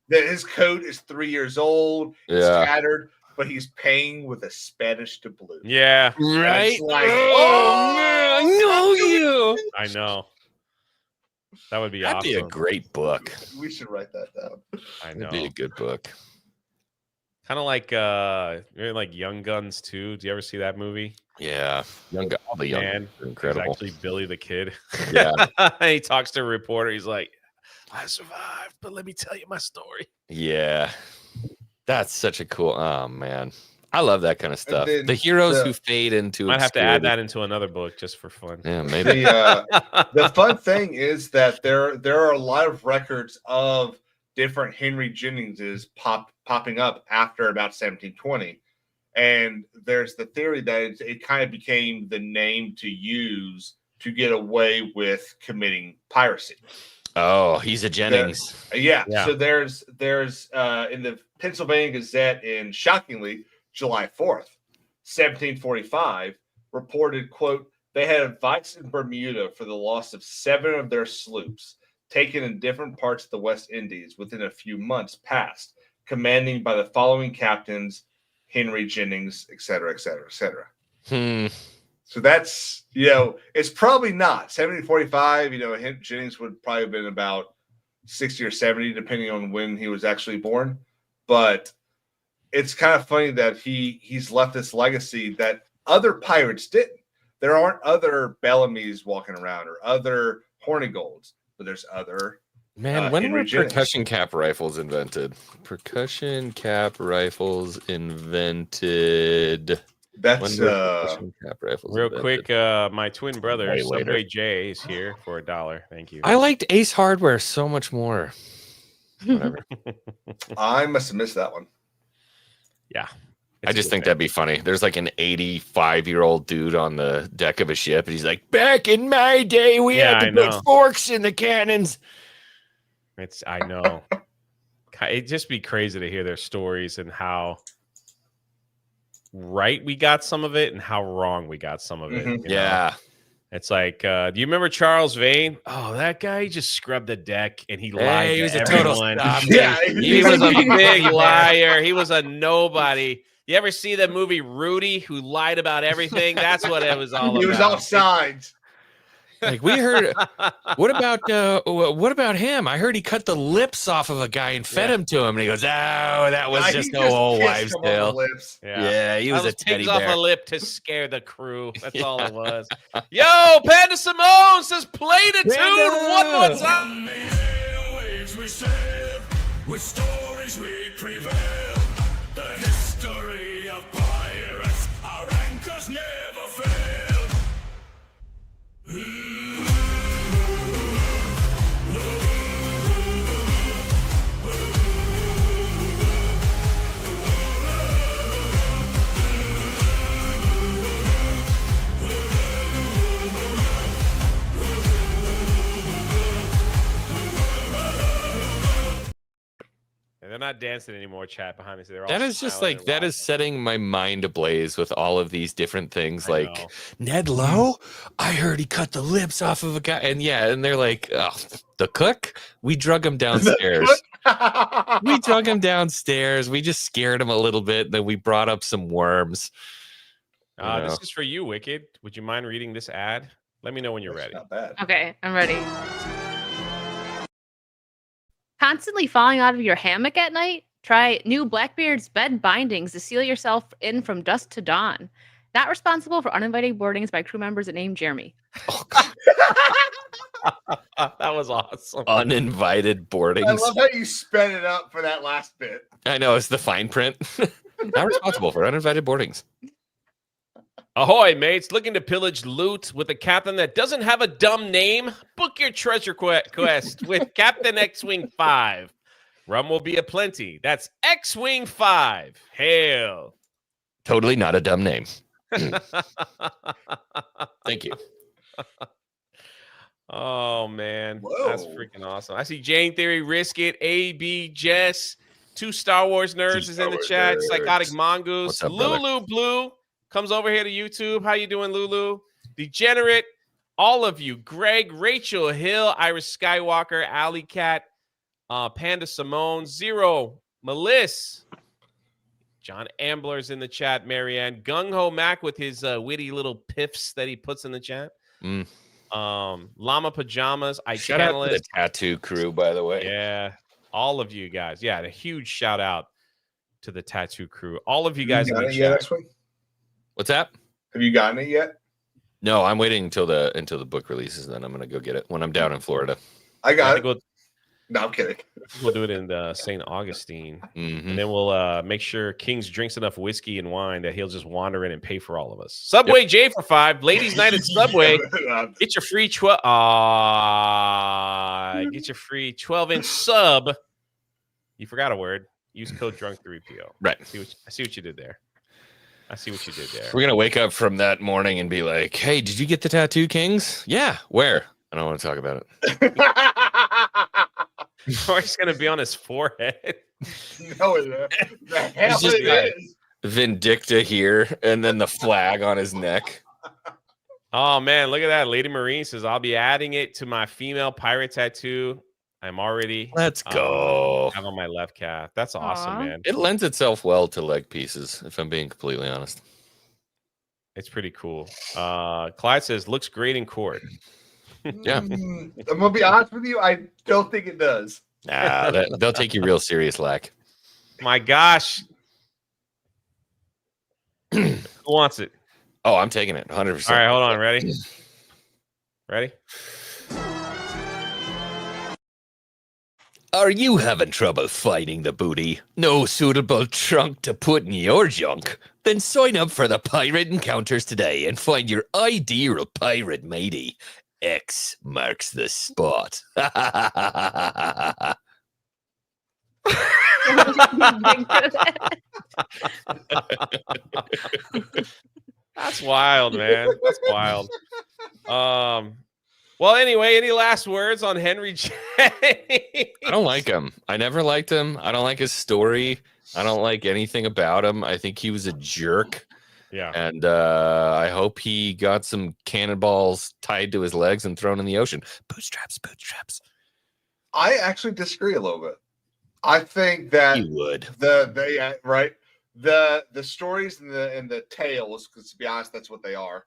Speaker 6: his coat is 3 years old. It's tattered, but he's paying with a Spanish doubloon.
Speaker 3: Yeah,
Speaker 4: right.
Speaker 6: It's like,
Speaker 4: I know you.
Speaker 3: I know. That would be
Speaker 4: That'd
Speaker 3: awesome.
Speaker 4: be a great book.
Speaker 6: We should write that down.
Speaker 3: I know.
Speaker 4: That'd be a good book.
Speaker 3: Kind of like like Young Guns too. Do you ever see that movie?
Speaker 4: Yeah, all the young
Speaker 3: Man,
Speaker 4: are incredible.
Speaker 3: Actually, Billy the Kid.
Speaker 4: Yeah.
Speaker 3: He talks to a reporter. He's like, I survived, but let me tell you my story.
Speaker 4: Yeah. That's such a cool. Oh man, I love that kind of stuff. The heroes who fade into.
Speaker 3: Might have to add that into another book just for fun.
Speaker 4: Yeah, maybe.
Speaker 6: The fun thing is that there are a lot of records of different Henry Jenningses popping up after about 1720, and there's the theory that it kind of became the name to use to get away with committing piracy.
Speaker 4: Oh, he's a Jennings.
Speaker 6: Yeah. So there's in the Pennsylvania Gazette in, shockingly, July 4th, 1745, reported, quote, they had advice in Bermuda for the loss of 7 of their sloops taken in different parts of the West Indies within a few months past, commanding by the following captains, Henry Jennings, et cetera, et cetera, et cetera. So that's, it's probably not 1745. Jennings would probably have been about 60 or 70, depending on when he was actually born. But it's kind of funny that he's left this legacy that other pirates didn't. There aren't other Bellamy's walking around or other Hornigolds, but there's other.
Speaker 4: Man, when
Speaker 6: Henry
Speaker 4: were
Speaker 6: Jennings.
Speaker 4: percussion cap rifles invented? Percussion cap rifles invented.
Speaker 6: That's
Speaker 4: percussion cap rifles
Speaker 3: real
Speaker 4: invented?
Speaker 3: quick. My twin brother,
Speaker 4: Way
Speaker 3: Subway
Speaker 4: later.
Speaker 3: J, is here for $1. Thank you.
Speaker 4: I liked Ace Hardware so much more. Whatever.
Speaker 6: I must have missed that one.
Speaker 3: Yeah.
Speaker 4: I just think that'd be funny. There's like an 85-year-old dude on the deck of a ship, and he's like, "Back in my day, we had to put forks in the cannons."
Speaker 3: I know. It'd just be crazy to hear their stories and how right we got some of it and how wrong we got some of it.
Speaker 6: Mhm.
Speaker 3: you know?
Speaker 4: Yeah.
Speaker 3: It's like, do you remember Charles Vane? Oh, that guy just scrubbed the deck and he lied
Speaker 4: Hey, he
Speaker 3: to
Speaker 4: was a total
Speaker 3: everyone.
Speaker 4: softy.
Speaker 6: Yeah,
Speaker 3: He was a
Speaker 6: big
Speaker 3: big
Speaker 6: man.
Speaker 3: liar. He was a nobody. You ever see the movie Rudy, who lied about everything? That's what it was all about.
Speaker 6: He was offside.
Speaker 4: Like we heard. What about him? I heard he cut the lips off of a guy and fed him to him, and he goes, "Oh, that was
Speaker 6: Nah,
Speaker 4: just
Speaker 6: he
Speaker 4: no old
Speaker 6: kissed
Speaker 4: wives'
Speaker 6: him on the
Speaker 4: tale."
Speaker 6: lips.
Speaker 4: Yeah, he was a teddy
Speaker 3: pigs off
Speaker 4: bear.
Speaker 3: a lip to scare the crew. That's all it was. Yo, Panda Simone says, play the tune one more time.
Speaker 1: On the airwaves we sail, with stories we prevail. The history of pirates, our anchors never fail.
Speaker 3: And they're not dancing anymore, chat behind me. So they're all
Speaker 4: That is just
Speaker 3: smiling
Speaker 4: like
Speaker 3: and
Speaker 4: that is
Speaker 3: laughing.
Speaker 4: setting my mind ablaze with all of these different things.
Speaker 3: I
Speaker 4: Like
Speaker 3: know.
Speaker 4: Ned Lowe, I heard he cut the lips off of a guy, and they're like, oh, the cook. We drug him downstairs. We drug him downstairs. We just scared him a little bit. Then we brought up some worms. You know.
Speaker 3: This is for you, Wicked. Would you mind reading this ad? Let me know when you're ready.
Speaker 6: Not bad.
Speaker 5: Okay, I'm ready. Constantly falling out of your hammock at night? Try new Blackbeard's bed bindings to seal yourself in from dusk to dawn. Not responsible for uninvited boardings by crew members named Jeremy.
Speaker 4: Oh, God.
Speaker 3: That was awesome.
Speaker 4: Uninvited boardings.
Speaker 6: I love how you sped it up for that last bit.
Speaker 4: I know it's the fine print. Not responsible for uninvited boardings.
Speaker 3: Ahoy, mates. Looking to pillage loot with a captain that doesn't have a dumb name? Book your treasure quest with Captain X-Wing 5. Rum will be aplenty. That's X-Wing 5. Hail.
Speaker 4: Totally not a dumb name. Thank you.
Speaker 3: Oh, man.
Speaker 6: Whoa.
Speaker 3: That's freaking awesome. I see Jane Theory, Risk It, AB, Jess, 2 Star Wars nerds
Speaker 6: Two
Speaker 3: is in the
Speaker 6: Star
Speaker 3: chat.
Speaker 6: Wars
Speaker 3: Psychotic
Speaker 6: nerds.
Speaker 3: Mongoose.
Speaker 4: What's up, brother?
Speaker 3: Lulu Blue comes over here to YouTube. How you doing, Lulu? Degenerate. All of you. Greg, Rachel Hill, Iris Skywalker, Alley Cat, Panda Simone, Zero, Meliss. John Ambler's in the chat. Marianne. Gung Ho Mac with his witty little piffs that he puts in the chat.
Speaker 4: Mm.
Speaker 3: Llama Pajamas. I
Speaker 4: Shout out to the
Speaker 3: Channelist.
Speaker 4: tattoo crew, by the way.
Speaker 3: Yeah. All of you guys. Yeah. And a huge shout out to the tattoo crew. All of you guys in the chat.
Speaker 4: What's that?
Speaker 6: Have you gotten it yet?
Speaker 4: No, I'm waiting until the book releases. Then I'm gonna go get it when I'm down in Florida.
Speaker 6: I
Speaker 3: I
Speaker 6: got
Speaker 3: think
Speaker 6: it. No, I'm kidding.
Speaker 3: we'll do it in St. Augustine.
Speaker 4: Mhm.
Speaker 3: And then we'll make sure Kings drinks enough whiskey and wine that he'll just wander in and pay for all of us. Subway J for 5. Ladies' night at Subway. Get your free 12-inch sub. You forgot a word. Use code drunk3PO.
Speaker 4: Right.
Speaker 3: I see what you did there.
Speaker 4: We're gonna wake up from that morning and be like, "Hey, did you get the tattoo, Kings? Yeah, where? I don't want to talk about it.
Speaker 3: Or it's gonna be on his forehead.
Speaker 6: No, the hell
Speaker 4: just
Speaker 6: it
Speaker 4: like-
Speaker 6: is.
Speaker 4: Vindicta here, and then the flag on his neck.
Speaker 3: Oh man, look at that. Lady Marine says, I'll be adding it to my female pirate tattoo. I'm already
Speaker 4: Let's go.
Speaker 3: have on my left calf. That's awesome,
Speaker 5: Aw.
Speaker 3: man.
Speaker 4: It lends itself well to leg pieces, if I'm being completely honest.
Speaker 3: It's pretty cool. Clyde says, looks great in court.
Speaker 4: Yeah.
Speaker 6: I'm gonna be honest with you. I don't think it does.
Speaker 4: Nah, they'll take you real serious, Lack.
Speaker 3: My gosh. Who wants it?
Speaker 4: Oh, I'm taking it 100%.
Speaker 3: All right, hold on. Ready? Ready?
Speaker 4: Are you having trouble finding the booty? No suitable trunk to put in your junk? Then sign up for the Pirate Encounters today and find your ideal pirate matey. X marks the spot.
Speaker 3: That's wild, man. That's wild. Well, anyway, any last words on Henry Jennings?
Speaker 4: I don't like him. I never liked him. I don't like his story. I don't like anything about him. I think he was a jerk.
Speaker 3: Yeah.
Speaker 4: And I hope he got some cannonballs tied to his legs and thrown in the ocean. Bootstraps, bootstraps.
Speaker 6: I actually disagree a little bit. I think that
Speaker 4: You would.
Speaker 6: right the stories and the tales, because to be honest, that's what they are.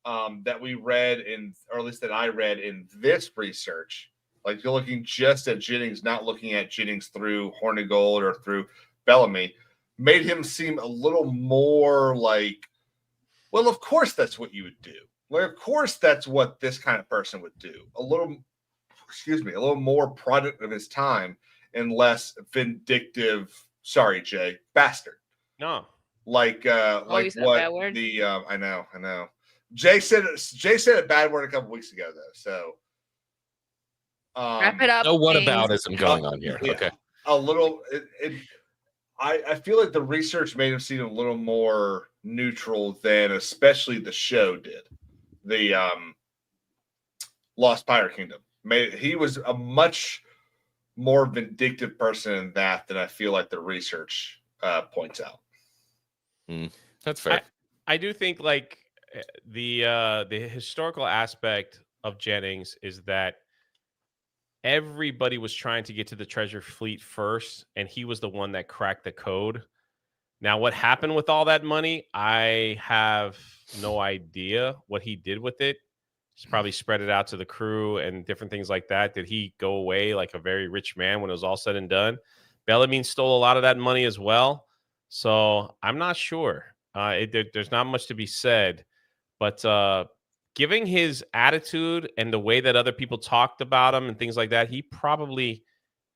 Speaker 6: That we read in, or at least that I read in this research, like you're looking just at Jennings, not looking at Jennings through Hornigold or through Bellamy, made him seem a little more like, well, of course that's what you would do. Like, of course that's what this kind of person would do. A little more product of his time and less vindictive. Sorry, Jay, bastard.
Speaker 3: No.
Speaker 6: Like
Speaker 5: you
Speaker 6: like
Speaker 5: said a bad
Speaker 6: what
Speaker 5: word?
Speaker 6: the I know. Jay said a bad word a couple weeks ago though. So
Speaker 5: Wrap it up.
Speaker 4: No
Speaker 5: James.
Speaker 4: whataboutism going on here.
Speaker 6: yeah.
Speaker 4: Okay.
Speaker 6: A little I feel like the research made him seem a little more neutral than especially the show did. The Lost Pirate Kingdom. He was a much more vindictive person in that than I feel like the research points out.
Speaker 4: That's fair.
Speaker 3: I do think like the historical aspect of Jennings is that everybody was trying to get to the treasure fleet first, and he was the one that cracked the code. Now, what happened with all that money, I have no idea what he did with it. He's probably spread it out to the crew and different things like that. Did he go away like a very rich man when it was all said and done? Bellarmine stole a lot of that money as well. So I'm not sure. There's not much to be said. But giving his attitude and the way that other people talked about him and things like that, he probably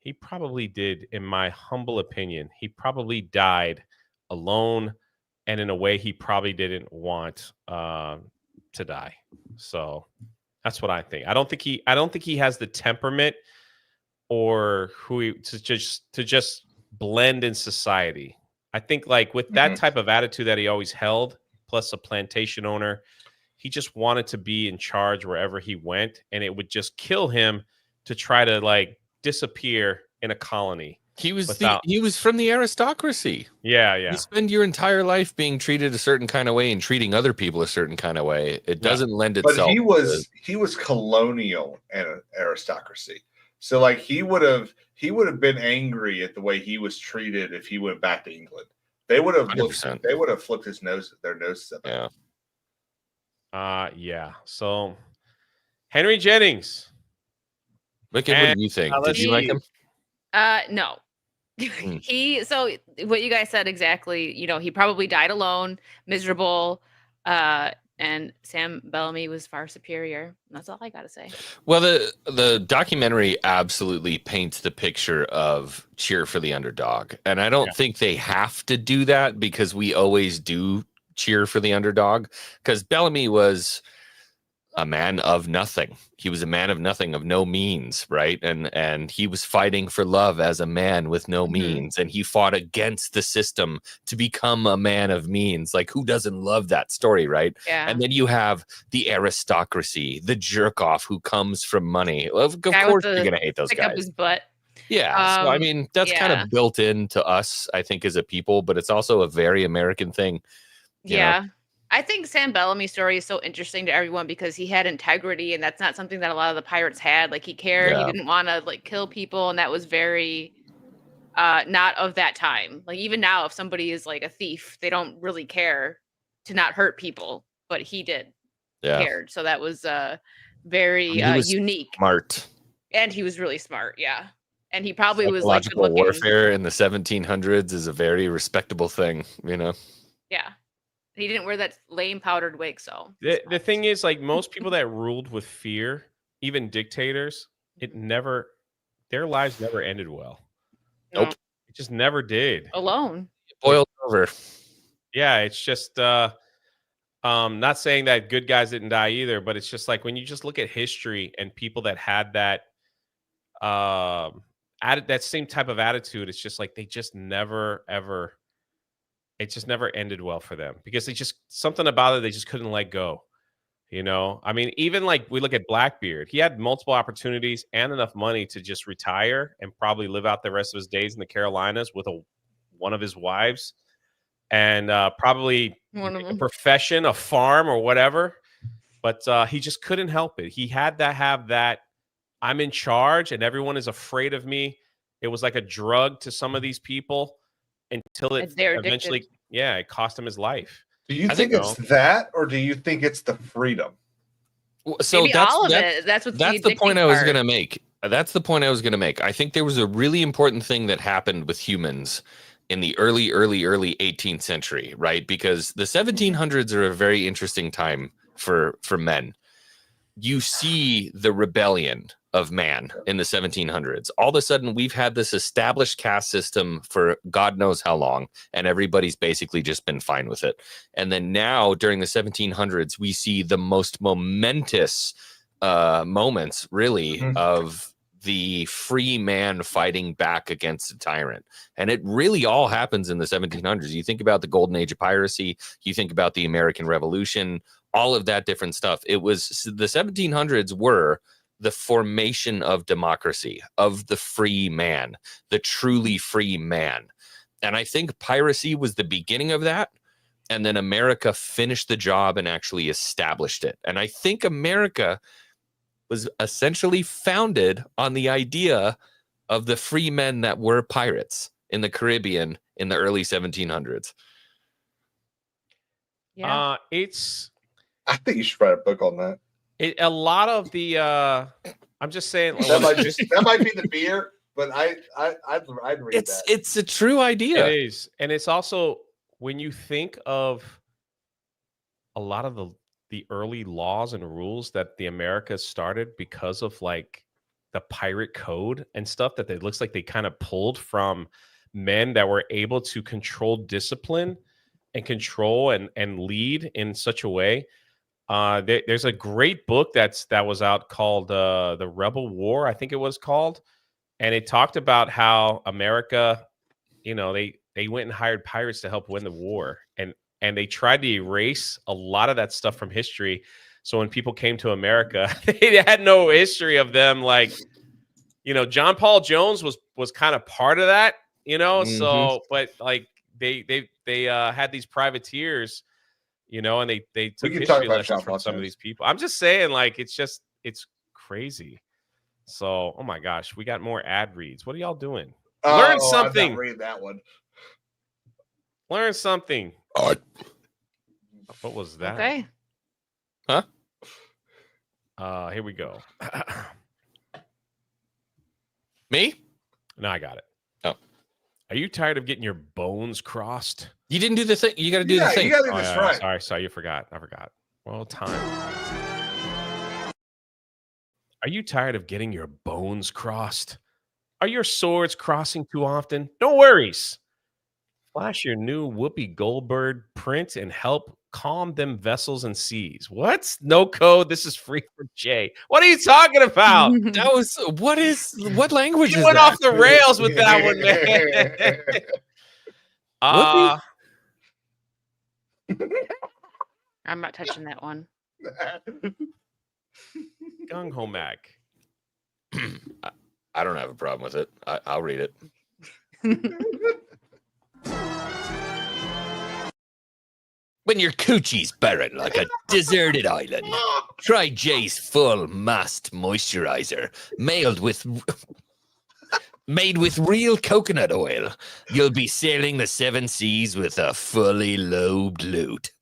Speaker 3: did, in my humble opinion, he probably died alone and in a way he probably didn't want to die. So that's what I think. I don't think he has the temperament or to just blend in society. I think like with that type of attitude that he always held, plus a plantation owner, he just wanted to be in charge wherever he went, and it would just kill him to try to like disappear in a colony.
Speaker 4: He was from the aristocracy.
Speaker 3: Yeah.
Speaker 4: You spend your entire life being treated a certain kind of way and treating other people a certain kind of way. It doesn't lend itself.
Speaker 6: But he was colonial and aristocracy. So like he would have been angry at the way he was treated if he went back to England. They would have flipped their noses at him.
Speaker 3: Yeah. Yeah. So Henry Jennings.
Speaker 4: Look at what do you think? Did you like him?
Speaker 5: No. So what you guys said exactly, he probably died alone, miserable, and Sam Bellamy was far superior. That's all I gotta say.
Speaker 4: Well, the documentary absolutely paints the picture of cheer for the underdog. And I don't think they have to do that because we always do cheer for the underdog, because Bellamy was a man of nothing. He was a man of nothing, of no means, right? And he was fighting for love as a man with no means, and he fought against the system to become a man of means. Like, who doesn't love that story, right?
Speaker 5: Yeah.
Speaker 4: And then you have the aristocracy, the jerk off who comes from money. Of course, you're gonna hate those
Speaker 5: pick
Speaker 4: guys.
Speaker 5: up his butt.
Speaker 4: Yeah. So I mean, that's kind of built into us, I think, as a people, but it's also a very American thing. You know?
Speaker 5: I think Sam Bellamy's story is so interesting to everyone because he had integrity, and that's not something that a lot of the pirates had. Like, he cared, he didn't want to like kill people, and that was very not of that time. Like, even now, if somebody is like a thief, they don't really care to not hurt people, but he did. Cared. So that was very unique.
Speaker 4: Smart.
Speaker 5: And he was really smart, and he probably was like
Speaker 4: psychological warfare in the 1700s is a very respectable thing,
Speaker 5: Yeah. He didn't wear that lame powdered wig, so.
Speaker 3: The thing is, like, most people that ruled with fear, even dictators, their lives never ended well.
Speaker 4: Nope.
Speaker 3: It just never did.
Speaker 5: Alone.
Speaker 4: It boiled over.
Speaker 3: Yeah, it's just not saying that good guys didn't die either, but it's just like when you just look at history and people that had that that same type of attitude, it's just like they just never ever. It just never ended well for them because something about it they just couldn't let go. I mean, even like we look at Blackbeard, he had multiple opportunities and enough money to just retire and probably live out the rest of his days in the Carolinas with one of his wives, and probably
Speaker 5: One of
Speaker 3: a
Speaker 5: them.
Speaker 3: profession, a farm, or whatever. But he just couldn't help it. He had to have that. I'm in charge, and everyone is afraid of me. It was like a drug to some of these people until it
Speaker 5: They're addicted.
Speaker 3: eventually, yeah, it cost him his life.
Speaker 6: Do you
Speaker 4: I
Speaker 6: think
Speaker 3: think
Speaker 6: it's that, or do you think it's the freedom?
Speaker 4: So
Speaker 5: Maybe all of it. That's what's
Speaker 4: that's
Speaker 5: the
Speaker 4: the point
Speaker 5: addicting
Speaker 4: I was
Speaker 5: part.
Speaker 4: going to make. That's the point I was going to make. I think there was a really important thing that happened with humans in the early 18th century, right? Because the 1700s are a very interesting time for men. You see the rebellion of man in the 1700s. All of a sudden, we've had this established caste system for God knows how long, and everybody's basically just been fine with it. And then now, during the 1700s, we see the most momentous moments, really, of the free man fighting back against a tyrant. And it really all happens in the 1700s. You think about the golden age of piracy, you think about the American Revolution, all of that different stuff. It was the 1700s were the formation of democracy, of the free man, the truly free man. And I think piracy was the beginning of that. And then America finished the job and actually established it. And I think America was essentially founded on the idea of the free men that were pirates in the Caribbean in the early 1700s.
Speaker 5: Yeah.
Speaker 6: I think you should write a book on that.
Speaker 3: A lot of the I'm just saying
Speaker 6: That might be the beer, but I'd read that.
Speaker 4: It's a true idea.
Speaker 3: It is. And it's also when you think of a lot of the early laws and rules that the Americas started because of like the pirate code and stuff that it looks like they kind of pulled from men that were able to control discipline and control and lead in such a way. There's a great book that was out called The Rebel War, I think it was called. And it talked about how America, they went and hired pirates to help win the war. And they tried to erase a lot of that stuff from history. So when people came to America, they had no history of them. Like, John Paul Jones was kind of part of that, So, but like they had these privateers, and they took history lessons from some of these people. I'm just saying, like, it's crazy. So, oh my gosh, we got more ad reads. What are y'all doing? Learn something.
Speaker 6: I'm not reading that one.
Speaker 3: Learn something. What was that?
Speaker 5: Okay.
Speaker 4: Huh?
Speaker 3: Here we go.
Speaker 4: Me?
Speaker 3: No, I got it.
Speaker 4: Oh.
Speaker 3: Are you tired of getting your bones crossed?
Speaker 4: You didn't do the thing. You got to do the thing.
Speaker 6: You got to do this right.
Speaker 3: Sorry, you forgot. I forgot. Well, time. Are you tired of getting your bones crossed? Are your swords crossing too often? No worries. Flash your new Whoopi Goldberg print and help calm them vessels and seas. What? No code. This is free for Jay. What are you talking about?
Speaker 4: That was what language
Speaker 3: You
Speaker 4: is
Speaker 3: went
Speaker 4: that?
Speaker 3: off the rails with that one, man.
Speaker 5: I'm not touching that one.
Speaker 3: Gung Ho Mac.
Speaker 4: I don't have a problem with it. I'll read it. When your coochie's barren like a deserted island, try Jay's full mast moisturizer, made with real coconut oil. You'll be sailing the 7 seas with a fully lobed loot.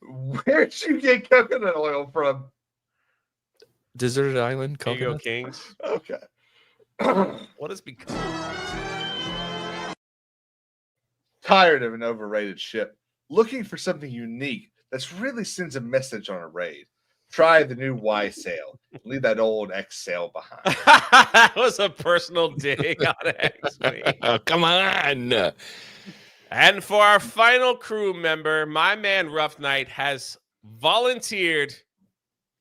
Speaker 6: Where'd you get coconut oil from?
Speaker 4: Deserted island
Speaker 3: There you go,
Speaker 4: coconut.
Speaker 3: Kings.
Speaker 6: Okay.
Speaker 3: What has become?
Speaker 6: Tired of an overrated ship. Looking for something unique that really sends a message on a raid. Try the new Y sail. Leave that old X sail behind.
Speaker 3: That was a personal dig on X-Wing.
Speaker 4: Oh, come on.
Speaker 3: And for our final crew member, my man Rough Knight has volunteered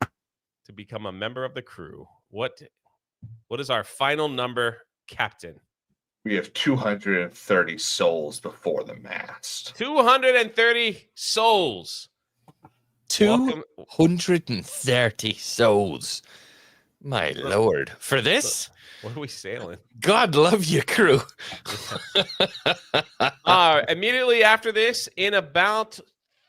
Speaker 3: to become a member of the crew. What is our final number, Captain?
Speaker 6: We have 230 souls before the mast.
Speaker 3: 230 souls.
Speaker 4: 230 souls. My lord. For this?
Speaker 3: What are we sailing?
Speaker 4: God love you, crew.
Speaker 3: Immediately after this, in about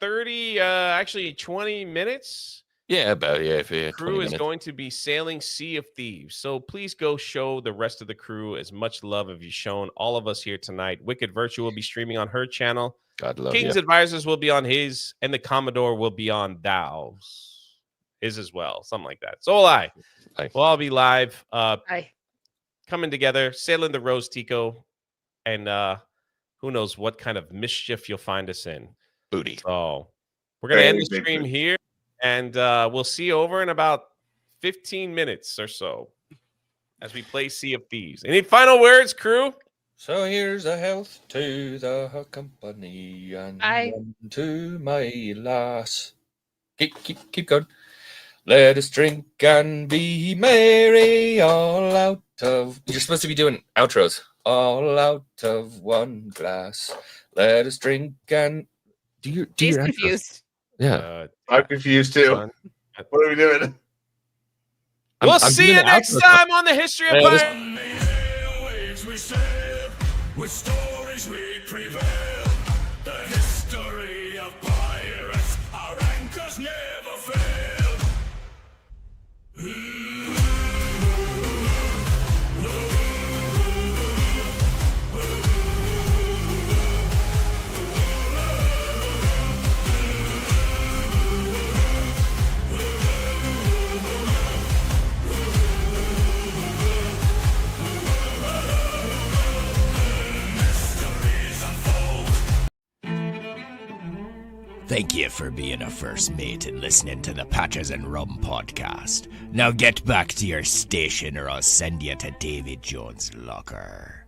Speaker 3: actually 20 minutes.
Speaker 4: Yeah, about yeah.
Speaker 3: The
Speaker 4: 20
Speaker 3: crew is
Speaker 4: minutes.
Speaker 3: going to be sailing Sea of Thieves. So please go show the rest of the crew as much love as you've shown all of us here tonight. Wicked Virtue will be streaming on her channel.
Speaker 4: God love
Speaker 3: King's
Speaker 4: you.
Speaker 3: Advisors will be on his, and the Commodore will be on Dow's. His as well. Something like that. So will I.
Speaker 4: Aye.
Speaker 3: We'll all be live.
Speaker 5: Aye.
Speaker 3: Coming together, sailing the Rose Tico, and who knows what kind of mischief you'll find us in.
Speaker 4: Booty.
Speaker 3: So we're gonna end the
Speaker 6: Big
Speaker 3: stream
Speaker 6: booty.
Speaker 3: here, and we'll see you over in about 15 minutes or so as we play Sea of Thieves. Any final words, crew?
Speaker 4: So here's a health to the company and
Speaker 5: Aye.
Speaker 4: one to my lass. Keep going. Let us drink and be merry, all out of. You're supposed to be doing outros. All out of one glass. Let us drink and do
Speaker 5: He's
Speaker 4: your outros.
Speaker 5: confused.
Speaker 4: Yeah.
Speaker 6: I'm confused too.
Speaker 3: Son.
Speaker 6: What are we doing?
Speaker 3: We'll
Speaker 4: I'm
Speaker 3: see
Speaker 4: doing
Speaker 3: you
Speaker 4: the
Speaker 3: next
Speaker 4: outro.
Speaker 3: time on the History of
Speaker 4: Yeah, this-
Speaker 3: Pirates.
Speaker 1: On the airwaves we sail, with stories we prevail. The history of pirates, our anchors never fail.
Speaker 2: Thank you for being a first mate and listening to the Patches and Rum podcast. Now get back to your station or I'll send you to Davy Jones' locker.